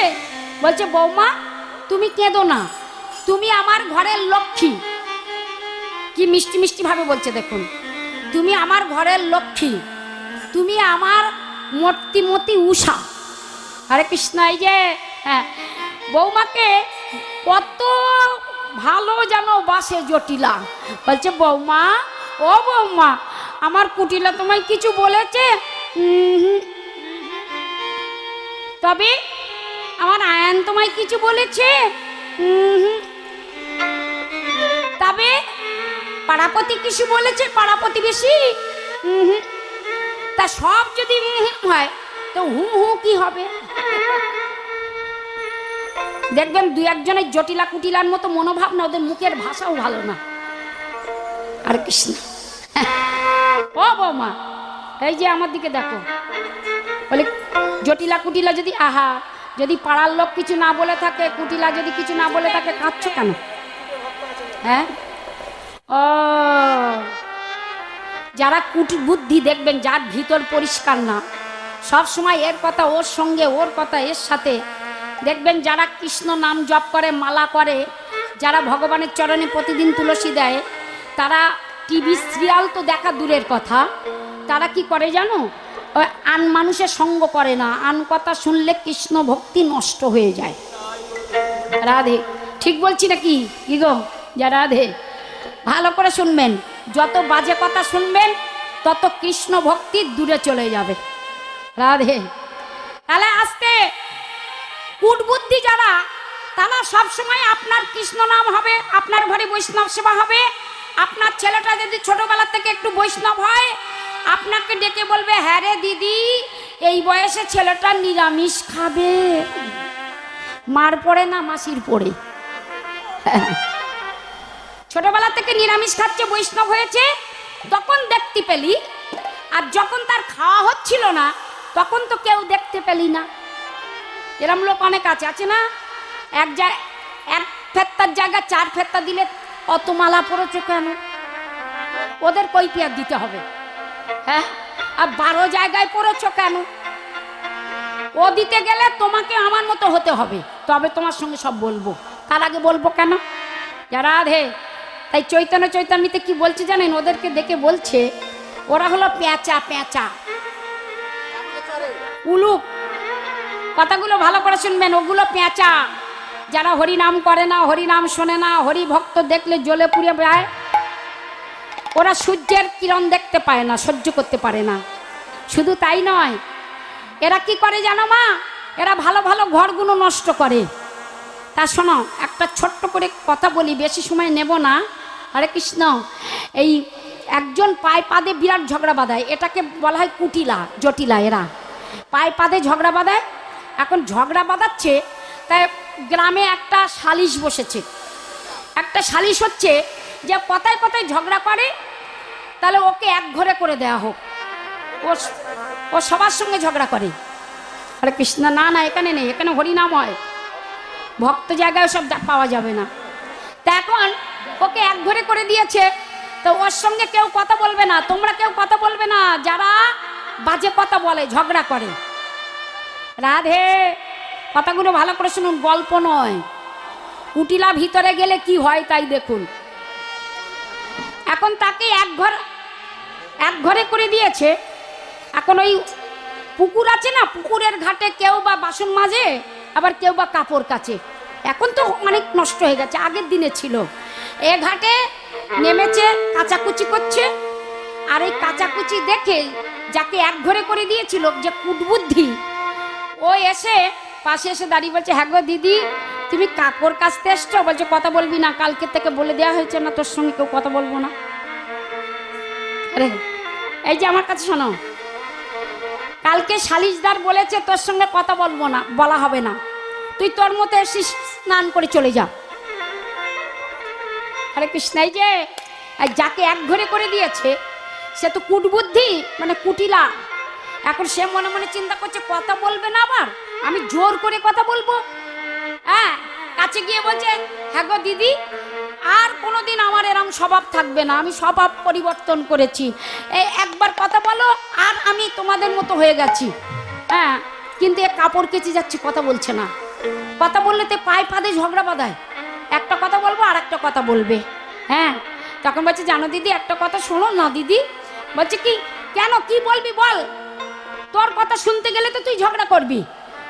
বলছে বৌমা তুমি কেঁদো না, তুমি আমার ঘরের লক্ষ্মী। কি মিষ্টি মিষ্টি ভাবে বলছে দেখুন, তুমি আমার ঘরের লক্ষ্মী, তুমি আমার মূর্তিমতি উষা। হরে কৃষ্ণ। এই যে হ্যাঁ, বৌমাকে কত ভালো যেন বাসে জটিলা। বলছে বৌমা, ও বৌমা, আমার কুটিলা তোমায় কিছু বলেছে? তবে আমার আয়ান তোমায় কিছু বলেছে? তবে পাড়াপতি কিছু বলেছে? পাড়া প্রতিবেশী? তা সব যদি হয় তো হু হু কি হবে? দেখবেন দু একজনের জটিলা কুটিলার মতো মনোভাব না, ওদের মুখের ভাষাও ভালো না। আর কৃষ্ণ ও বৌমা, এই যে আমার দিকে দেখো, বলে জটিলা কুটিলা যদি আহা, যদি পাড়ার লোক কিছু না বলে থাকে, কুটিলা যদি কিছু না বলে থাকে, কাঁদছো কেন? হ্যাঁ, ও যারা কুটি বুদ্ধি, দেখবেন যার ভিতর পরিষ্কার না, সব সময় এর কথা ওর সঙ্গে, ওর কথা এর সাথে, দেখবেন যারা কৃষ্ণ নাম জপ করে, মালা করে, যারা ভগবানের চরণে প্রতিদিন তুলসী দেয়, তারা টিভি সিরিয়াল তো দেখা দূরের কথা, তারা কি করে জানো? ওই আন মানুষের সঙ্গ করে না, আন কথা শুনলে কৃষ্ণ ভক্তি নষ্ট হয়ে যায়। রাধে, ঠিক বলছি নাকি? কি গো যা রাধে, ভালো করে শুনবেন, যত বাজে কথা শুনবেন তত কৃষ্ণ ভক্তি দূরে চলে যাবে। রাধে, তাহলে আসতে কুটবুদ্ধি যারা, তারা সবসময় আপনার কৃষ্ণ নাম হবে, আপনার ঘরে বৈষ্ণব সেবা হবে। আপনার ছেলেটা যদি ছোটবেলা থেকে একটু বৈষ্ণব হয়, আপনাকে ডেকে বলবে, হ্যাঁ রে দিদি, এই বয়সে ছেলেটা নিরামিষ খাবে। মার পড়ে না মাসির পড়ে। ছোটবেলা থেকে নিরামিষ খাচ্ছে, বৈষ্ণব হয়েছে, তখন দেখতে পেলি, আর যখন তার খাওয়া হচ্ছিল না তখন তো কেউ দেখতে পেলি না। এরম লোক অনেক আছে না? এক ফেত্তার জায়গায় 4 ফেত্তা দিলে অত মালা পড়েছ কেন? ওদের কৈফিয়ত দিতে হবে। হ্যাঁ, আর 12 জায়গায় পড়েছ কেন? ও দিতে গেলে তোমাকে আমার মতো হতে হবে, তবে তোমার সঙ্গে সব বলবো। তার আগে বলবো কেন? যারা রাধে, তাই চৈতন্যতে কি বলছে জানেন? ওদেরকে দেখে বলছে, ওরা হলো পেঁচা, পেঁচা উলুক। কথাগুলো ভালো করে শুনবেন, ওগুলো পেঁচা। যারা হরি নাম করে না, হরি নাম শোনে না, হরি ভক্ত দেখলে জ্বলে পুড়ে যায়। ওরা সূর্যের কিরণ দেখতে পায় না, সহ্য করতে পারে না। শুধু তাই নয়, এরা কি করে জানো মা? এরা ভালো ভালো ঘরগুলো নষ্ট করে। তা শোনো, একটা ছোট্ট করে কথা বলি, বেশি সময় নেব না। হরে কৃষ্ণ, এই একজন পায়ে পাদে বিরাট ঝগড়া বাঁধায়, এটাকে বলা হয় কুটিলা, জটিলা। এরা পায়ে পাদে ঝগড়া বাঁধায়। এখন ঝগড়া বাঁধাচ্ছে, তাই গ্রামে একটা সালিশ বসেছে। একটা সালিশ হচ্ছে যে কথায় কথায় ঝগড়া করে, তাহলে ওকে এক ঘরে করে দেয়া হোক। ও সবার সঙ্গে ঝগড়া করে। হরে কৃষ্ণ, না না, এখানে নেই, এখানে হরিনাম হয়, ভক্ত জায়গায় সব পাওয়া যাবে না। তা এখন ওকে এক ঘরে করে দিয়েছে, তো ওর সঙ্গে কেউ কথা বলবে না, তোমরা কেউ কথা বলবে না যারা বাজে কথা বলে, ঝগড়া করে। রাধে, কথাগুলো ভালো করে শুনুন, গল্প নয়। কুটিলা ভিতরে গেলে কি হয় তাই দেখুন। এখন তাকে এক ঘরে করে দিয়েছে। এখন ওই পুকুর আছে না, পুকুরের ঘাটে কেউ বা বাসন মাজে, আবার কেউ বা কাপড় কাচে। এখন তো অনেক নষ্ট হয়ে গেছে, আগের দিনে ছিল। এ ঘাটে নেমেছে, কাচাকুচি করছে। আর এই কাচাকুচি দেখে যাকে এক ঘরে করে দিয়েছিল, যে কুটবুদ্ধি, ও এসে পাশে এসে দাঁড়িয়ে বলছে, হ্যাঁ গো দিদি, তুমি কাপড় কাচতে এসছো? বলছে, কথা বলবি না, কালকে থেকে বলে দেওয়া হয়েছে না তোর সঙ্গে কেউ কথা বলবো না। আরে এই যে আমার কাছে শোনো, কালকে সালিশদার বলেছে তোর সঙ্গে কথা বলবো না, বলা হবে না, তুই তোর মতো এসে স্নান করে চলে যা। আরে কৃষ্ণ, এই যে যাকে এক ঘরে করে দিয়েছে সে তো কুটবুদ্ধি, মানে কুটিলা। এখন সে মনে মনে চিন্তা করছে, কথা বলবে না, আবার আমি জোর করে কথা বলবো। হ্যাঁ, কাছে গিয়ে বলছে, হ্যাঁ গো দিদি, আর কোনোদিন আমার এরম স্বভাব থাকবে না, আমি স্বভাব পরিবর্তন করেছি। এই একবার কথা বলো আর আমি তোমাদের মতো হয়ে গেছি। হ্যাঁ, কিন্তু এ কাপড় কেচে যাচ্ছে, কথা বলছে না। কথা বললে তো পায়ে পাদে ঝগড়া বাঁধায়, একটা কথা বলবো আর একটা কথা বলবে। হ্যাঁ, তখন বলছে, জানো দিদি, একটা কথা শোনো না দিদি। বলছে, কি? কেন, কি বলবি বল, তোর কথা শুনতে গেলে তো তুই ঝগড়া করবি।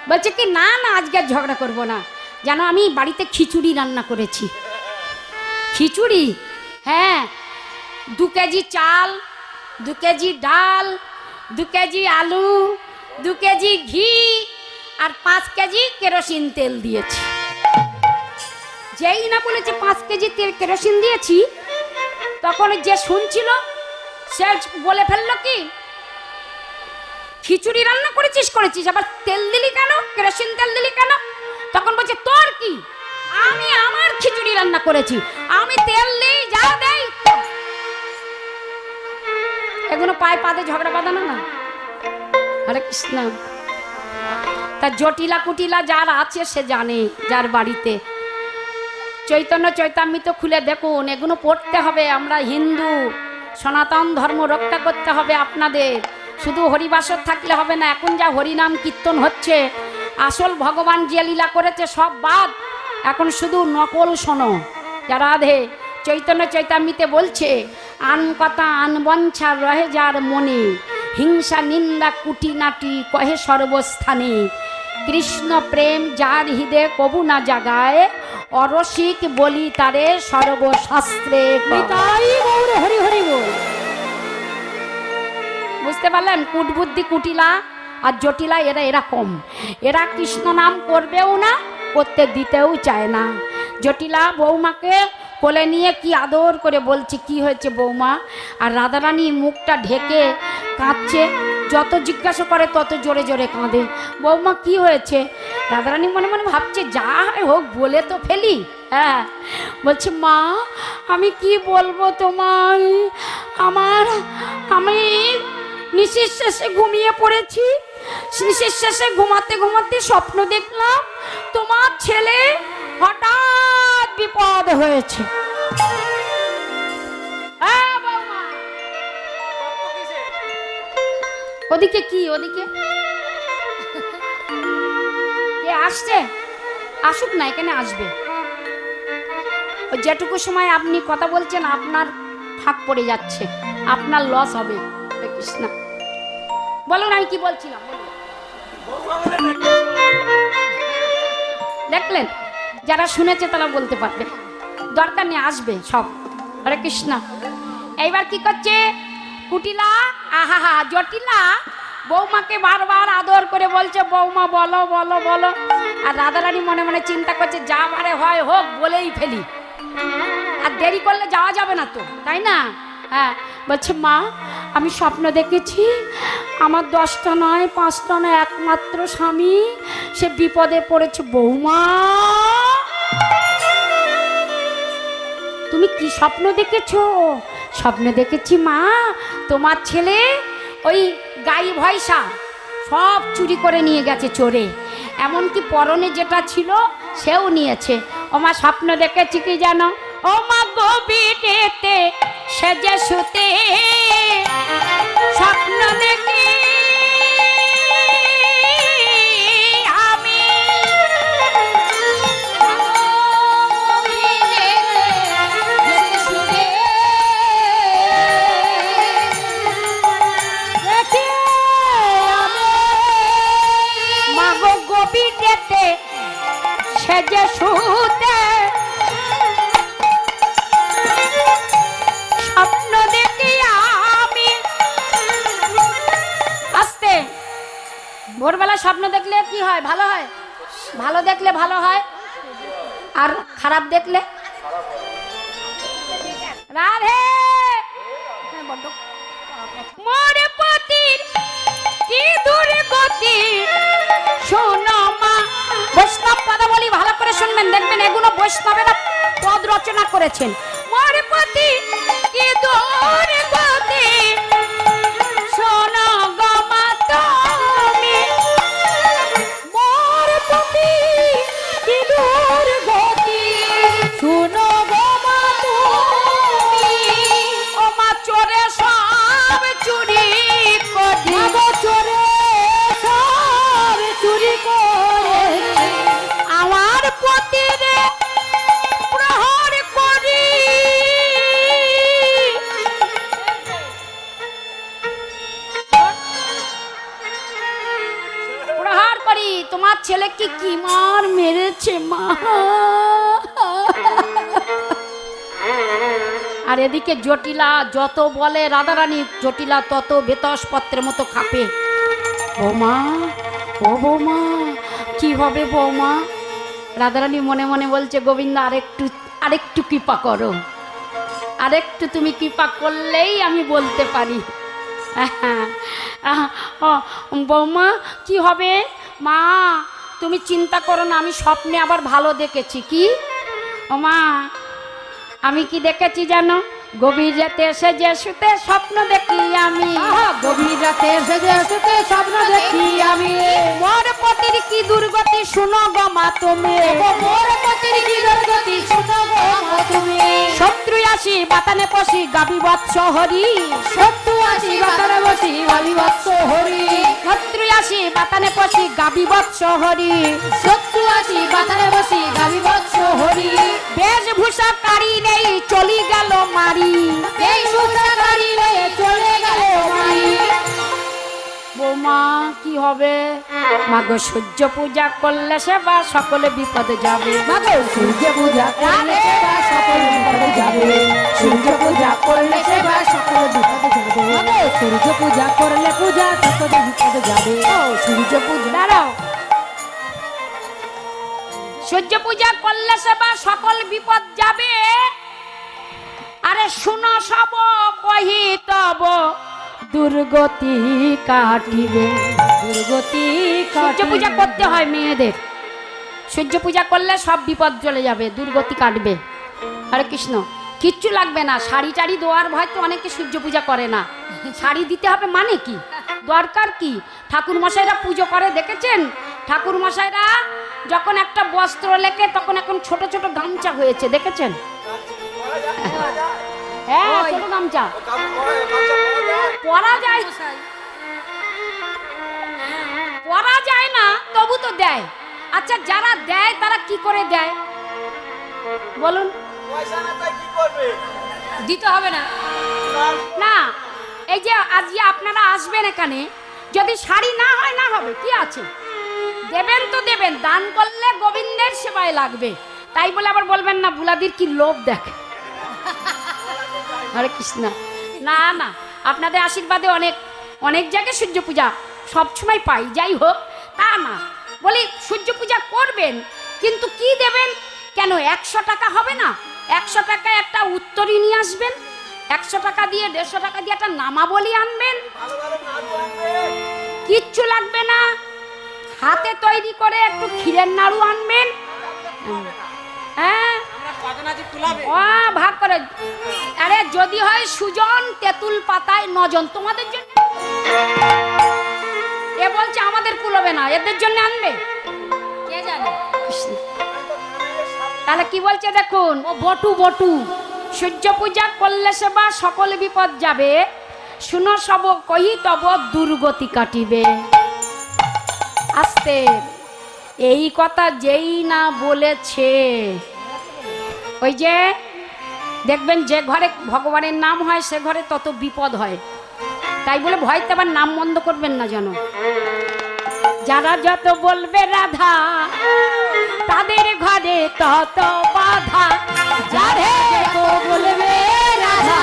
বলছে কি, না না, আজকে আর ঝগড়া করবো না। জানো, আমি বাড়িতে খিচুড়ি রান্না করেছি। খিচুড়ি? হ্যাঁ, 2 কেজি চাল, 2 কেজি ডাল, 2 কেজি আলু, 2 কেজি ঘি, আর 5 কেজি কেরোসিন তেল দিয়েছি। যেই না বলেছে 5 কেজি তেল কেরোসিন দিয়েছি, তখন যে শুনছিল সে বলে ফেললো কি, খিচুড়ি রান্না করেছিস আবার তেল দিলি কেন, কেরোসিন তেল দিলি কেন? তখন বলছে তোর কি, আমি আমার খিচুড়ি রান্না করেছি, আমি তেল দিই যা দেই। এগুলো পায়ে পাতে ঝগড়া বাঁধানো না। হরে কৃষ্ণ। তা জটিলা কুটিলা যার আছে সে জানে, যার বাড়িতে চৈতন্য চৈতামৃত খুলে দেখুন, এগুলো পড়তে হবে। আমরা হিন্দু, সনাতন ধর্ম রক্ষা করতে হবে আপনাদের। শুধু হরিবাসর থাকলে হবে না। এখন যা হরিনাম কীর্তন হচ্ছে, আসল ভগবান যে লীলা করেছে সব বাদ, এখন শুধু নকল শোনো। যারা রাধে চৈতন্য চৈতামৃতে বলছে, আন কথা আন বঞ্ছা রহে যার মনে, হিংসা নিন্দা কুটিনাটি কহে সর্বস্থানে, কৃষ্ণ প্রেম যার হৃদয়ে কবু না জাগায়, অরসিক বলি তারে সর্বশাস্ত্রে। হরি হরি বল। বুঝতে পারলেন? কুটবুদ্ধি কুটিলা আর জটিলা এরা এরকম। এরা কৃষ্ণ নাম করবেও না, করতে দিতেও চায় না। জটিলা বৌমাকে কোলে নিয়ে কি আদর করে বলছে, কি হয়েছে বৌমা? আর রাধারানী মুখটা ঢেকে কাঁদছে। যত জিজ্ঞাসা করে তত জোরে জোরে কাঁদে। বৌমা কি হয়েছে? রাধারানী মনে মনে ভাবছে, যা হোক বলে তো ফেলি। হ্যাঁ, বলছে মা আমি কি বলবো তোমায়, আমি নিঃশ্বাস শেষে ঘুমিয়ে পড়েছি। নিঃশ্বাস শেষে ঘুমাতে ঘুমাতে স্বপ্ন দেখলাম তোমার ছেলে হঠাৎ বিপদ হয়েছে। ওদিকে কি, ওদিকে কে আসছে? আসুক না, এখানে আসবে। যেটুকু সময় আপনি কথা বলছেন আপনার ফাঁক পড়ে যাচ্ছে, আপনার লস হবে। কৃষ্ণ বলুন, আমি কি বলছিলাম? দেখলেন? যারা শুনেছে তারা বলতে পারবে, দরকার নেই, আসবে সব। হরে কৃষ্ণ। এইবার কি করছে কুটিলা? আহা জটিলা বৌমাকে বারবার আদর করে বলছে, বৌমা বলো বলো বলো। আর রাধারানী মনে মনে চিন্তা করছে, যা মারে হয় হোক, বলেই ফেলি, আর দেরি করলে যাওয়া যাবে না তো, তাই না? হ্যাঁ, বলছে মা আমি স্বপ্ন দেখেছি, আমার 10টা নয় 5টা নয় একমাত্র স্বামী সে বিপদে পড়েছে। বৌমা তুমি কি স্বপ্ন দেখেছো? স্বপ্ন দেখেছি মা, তোমার ছেলে ওই গাই ভয়সা সব চুরি করে নিয়ে গেছে চোরে, এমনকি পরনে যেটা ছিল সেও নিয়েছে। ও মা স্বপ্ন দেখেছি কি জানো? ও মা গভীরেতে সেজে শুতে স্বপ্ন দেখি আমি, মা গো গভীরেতে সেজে শুতে স্বপ্ন দেখি আমি। আস্তে, ভোরবেলা স্বপ্ন দেখলে কি হয়? ভালো হয়। ভালো দেখলে ভালো হয়, আর খারাপ দেখলে রাধে মোর পতির কি দুর্গতি। শোনো মা, বৈষ্ণব পদাবলী ভালো করে শুনবেন, দেখবেন এগুলো বৈষ্ণবেরা পদ রচনা করেছেন। মোর পতি কি দুর্গতি, শোনো গো মা তুমি। মোর পতি কি দুর্গতি, শোনো গো মা তুমি। ও মা চোরে সব চুরি করে, চোরে সব চুরি করে আমার পতিরে প্রহর করি। প্রহার করি। তোমার ছেলেকে কি মার মেরেছে মা। আর এদিকে জটিলা যত বলে রাধারানী, জটিলা তত বেতস পত্রের মতো খাপে। বৌমা ও বৌমা কি হবে বৌমা? রাধারানী মনে মনে বলছে, গোবিন্দ আরেকটু আরেকটু কৃপা করো, আরেকটু তুমি কৃপা করলেই আমি বলতে পারি। বৌমা কি হবে? মা তুমি চিন্তা করো না, আমি স্বপ্নে আবার ভালো দেখেছি। কি ও মা, আমি কি দেখেছি জানো? গভীর রাতে এসে যে শুতে স্বপ্ন দেখি আমি, গভীর রাতে এসে যে শুতে স্বপ্ন দেখি আমি, মোর পতির কি দুর্গতি শুনো গো মা তুমি, মোর পতির কি দুর্গতি শুনো গো মা তুমি, শত্রু আসি বাতানে পশি গাবি বৎস হরি, শত্রু আসি বাতানে বসি গাবি বৎস হরি, শত্রু আসি বাতানে পশি গাবি বৎস হরি, শত্রু আসি বাতানে বসি গাবি বৎস হরি, বেশভূষা কারি নেই চলি গেল মারি, এই সুতাকারী লয়ে চলে গেল মারি। বৌমা কি হবে? মাগো সূর্য পূজা করলে সেবা সকলে বিপদে যাবে, মাগো সূর্য পূজা করলে সেবা সকল বিপদে যাবে, সূর্য পূজা করলে সেবা সকল বিপদে যাবে, মাগো সূর্য পূজা করলে পূজা সকল বিপদে যাবে, ও সূর্য পূজা। দাঁড়াও, সূর্য পূজা করলে সেবা সকল বিপদ যাবে। আরে শুনো সব কহি তব দুর্গতি কাটিবে, দুর্গতি সূর্য পূজা করতে হয় মেয়েদের, সূর্য পূজা করলে সব বিপদ চলে যাবে, দুর্গতি কাটবে। হরে কৃষ্ণ। কিচ্ছু লাগবে না, শাড়ি টাড়ি দেওয়ার ভয় তো অনেকে সূর্য পূজা করে না, শাড়ি দিতে হবে মানে কি, দরকার কি? ঠাকুর মশাইরা পুজো করে দেখেছেন? ঠাকুর মশাইরা যখন একটা বস্ত্র লেখে তখন এখন ছোট ছোট গামছা হয়েছে, দেখেছেন? হ্যাঁ ছোট গামছা পরা যায়, পরা যায় না তবু তো দেয়। আচ্ছা যারা দেয় তারা কি করে দেয় বলুন? দিতে হবে না। না, এই যে আজকে আপনারা আসবেন এখানে, যদি শাড়ি না হয় না হবে, কি আছে, দেবেন তো দেবেন, দান করলে গোবিন্দের সেবায় লাগবে। তাই বলে আবার বলবেন না বুলাদির কি লোভ দেখ। হরে কৃষ্ণ। না না, আপনাদের আশীর্বাদে অনেক অনেক জায়গায় সূর্য পূজা সবসময় পাই, যাই হোক তা না, বলি সূর্য পূজা করবেন কিন্তু কি দেবেন? কেন 100 টাকা হবে না? 100 টাকায় একটা উত্তরী নিয়ে আসবেন, 100 টাকা দিয়ে 150 টাকা দিয়ে একটা নামাবলি আনবেন, কিচ্ছু লাগবে না। হাতে তৈরি করে একটু ক্ষীরের নাড়ু আনবেন, হ্যাঁ ও ভাগ করে। আরে যদি হয় সুজন তেঁতুল পাতায় নজন, তোমাদের জন্য। এ বলছে আমাদের কুলবে না, এদের জন্য আনবে কে জানে। তাহলে কি বলছে দেখুন, ও বটু বটু, সূর্য পূজা করলে সেবা সকল বিপদ যাবে, শুনো সব কহি তব দুর্গতি কাটিবে। আস্তে, এই কথা যেই না বলেছে, ওই যে দেখবেন যে ঘরে ভগবানের নাম হয় সে ঘরে তত বিপদ হয়, তাই বলে ভয়তে আবার নাম বন্ধ করবেন না যেন। যারা যত বলবে রাধা তাদের ঘরে তত বাধা, যারে যত বলবে রাধা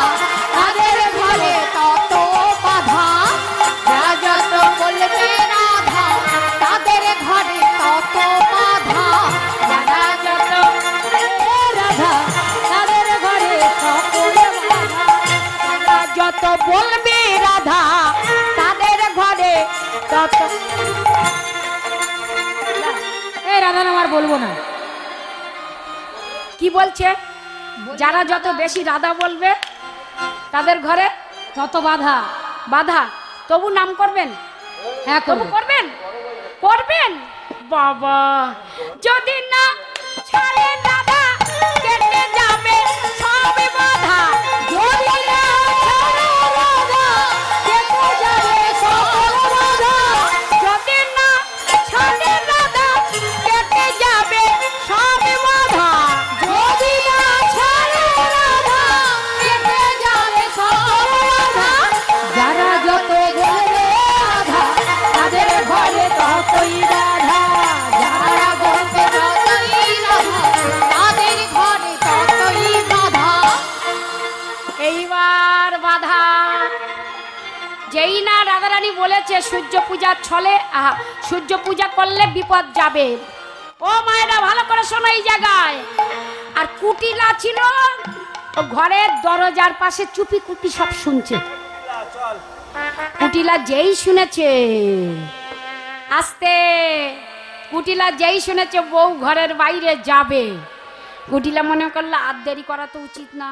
তাদের ঘরে তত বাধা, যারা যত বলবে রাধা তাদের ঘরে তত বাধা, যারা যত বলবে রাধা তাদের ঘরে তত বাধা, যারা যত বলবে রাধা তাদের ঘরে তত। এই রাধা নাম আর বলবো না। কি বলছে? যারা যত বেশি রাধা বলবে তাদের ঘরে তত বাধা। বাধা, তবু নাম করবেন? হ্যাঁ তবু করবেন, করবেন বাবা। যদি না ছাড়ে রাধা কেটে যাবে সব বাধা, যদি না ছাড়ে রাধা কেটে যাবে সকল বাধা, যদি না ছাড়ে রাধা কেটে যাবে সব বাধা, যদি না ছাড়ে রাধা কেটে যাবে সকল বাধা, যারা যত বলবে রাধা তাদের ঘরে ততই রাধা, যারা বলবে ততই রাধা বলেছে সূর্য পূজার ছলে সূর্য পূজা করলে বিপদ যাবে। ও মায়েরা ভালো করে শোনো এই জায়গায়। আর কুটিলা ছিল ও ঘরের দরজার পাশে চুপি কুপি সব শুনছে। কুটিলা যেই শুনেছে আস্তে, কুটিলা যেই শুনেছে বউ ঘরের বাইরে যাবে, কুটিলা মনে করলো আর দেরি করা তো উচিত না,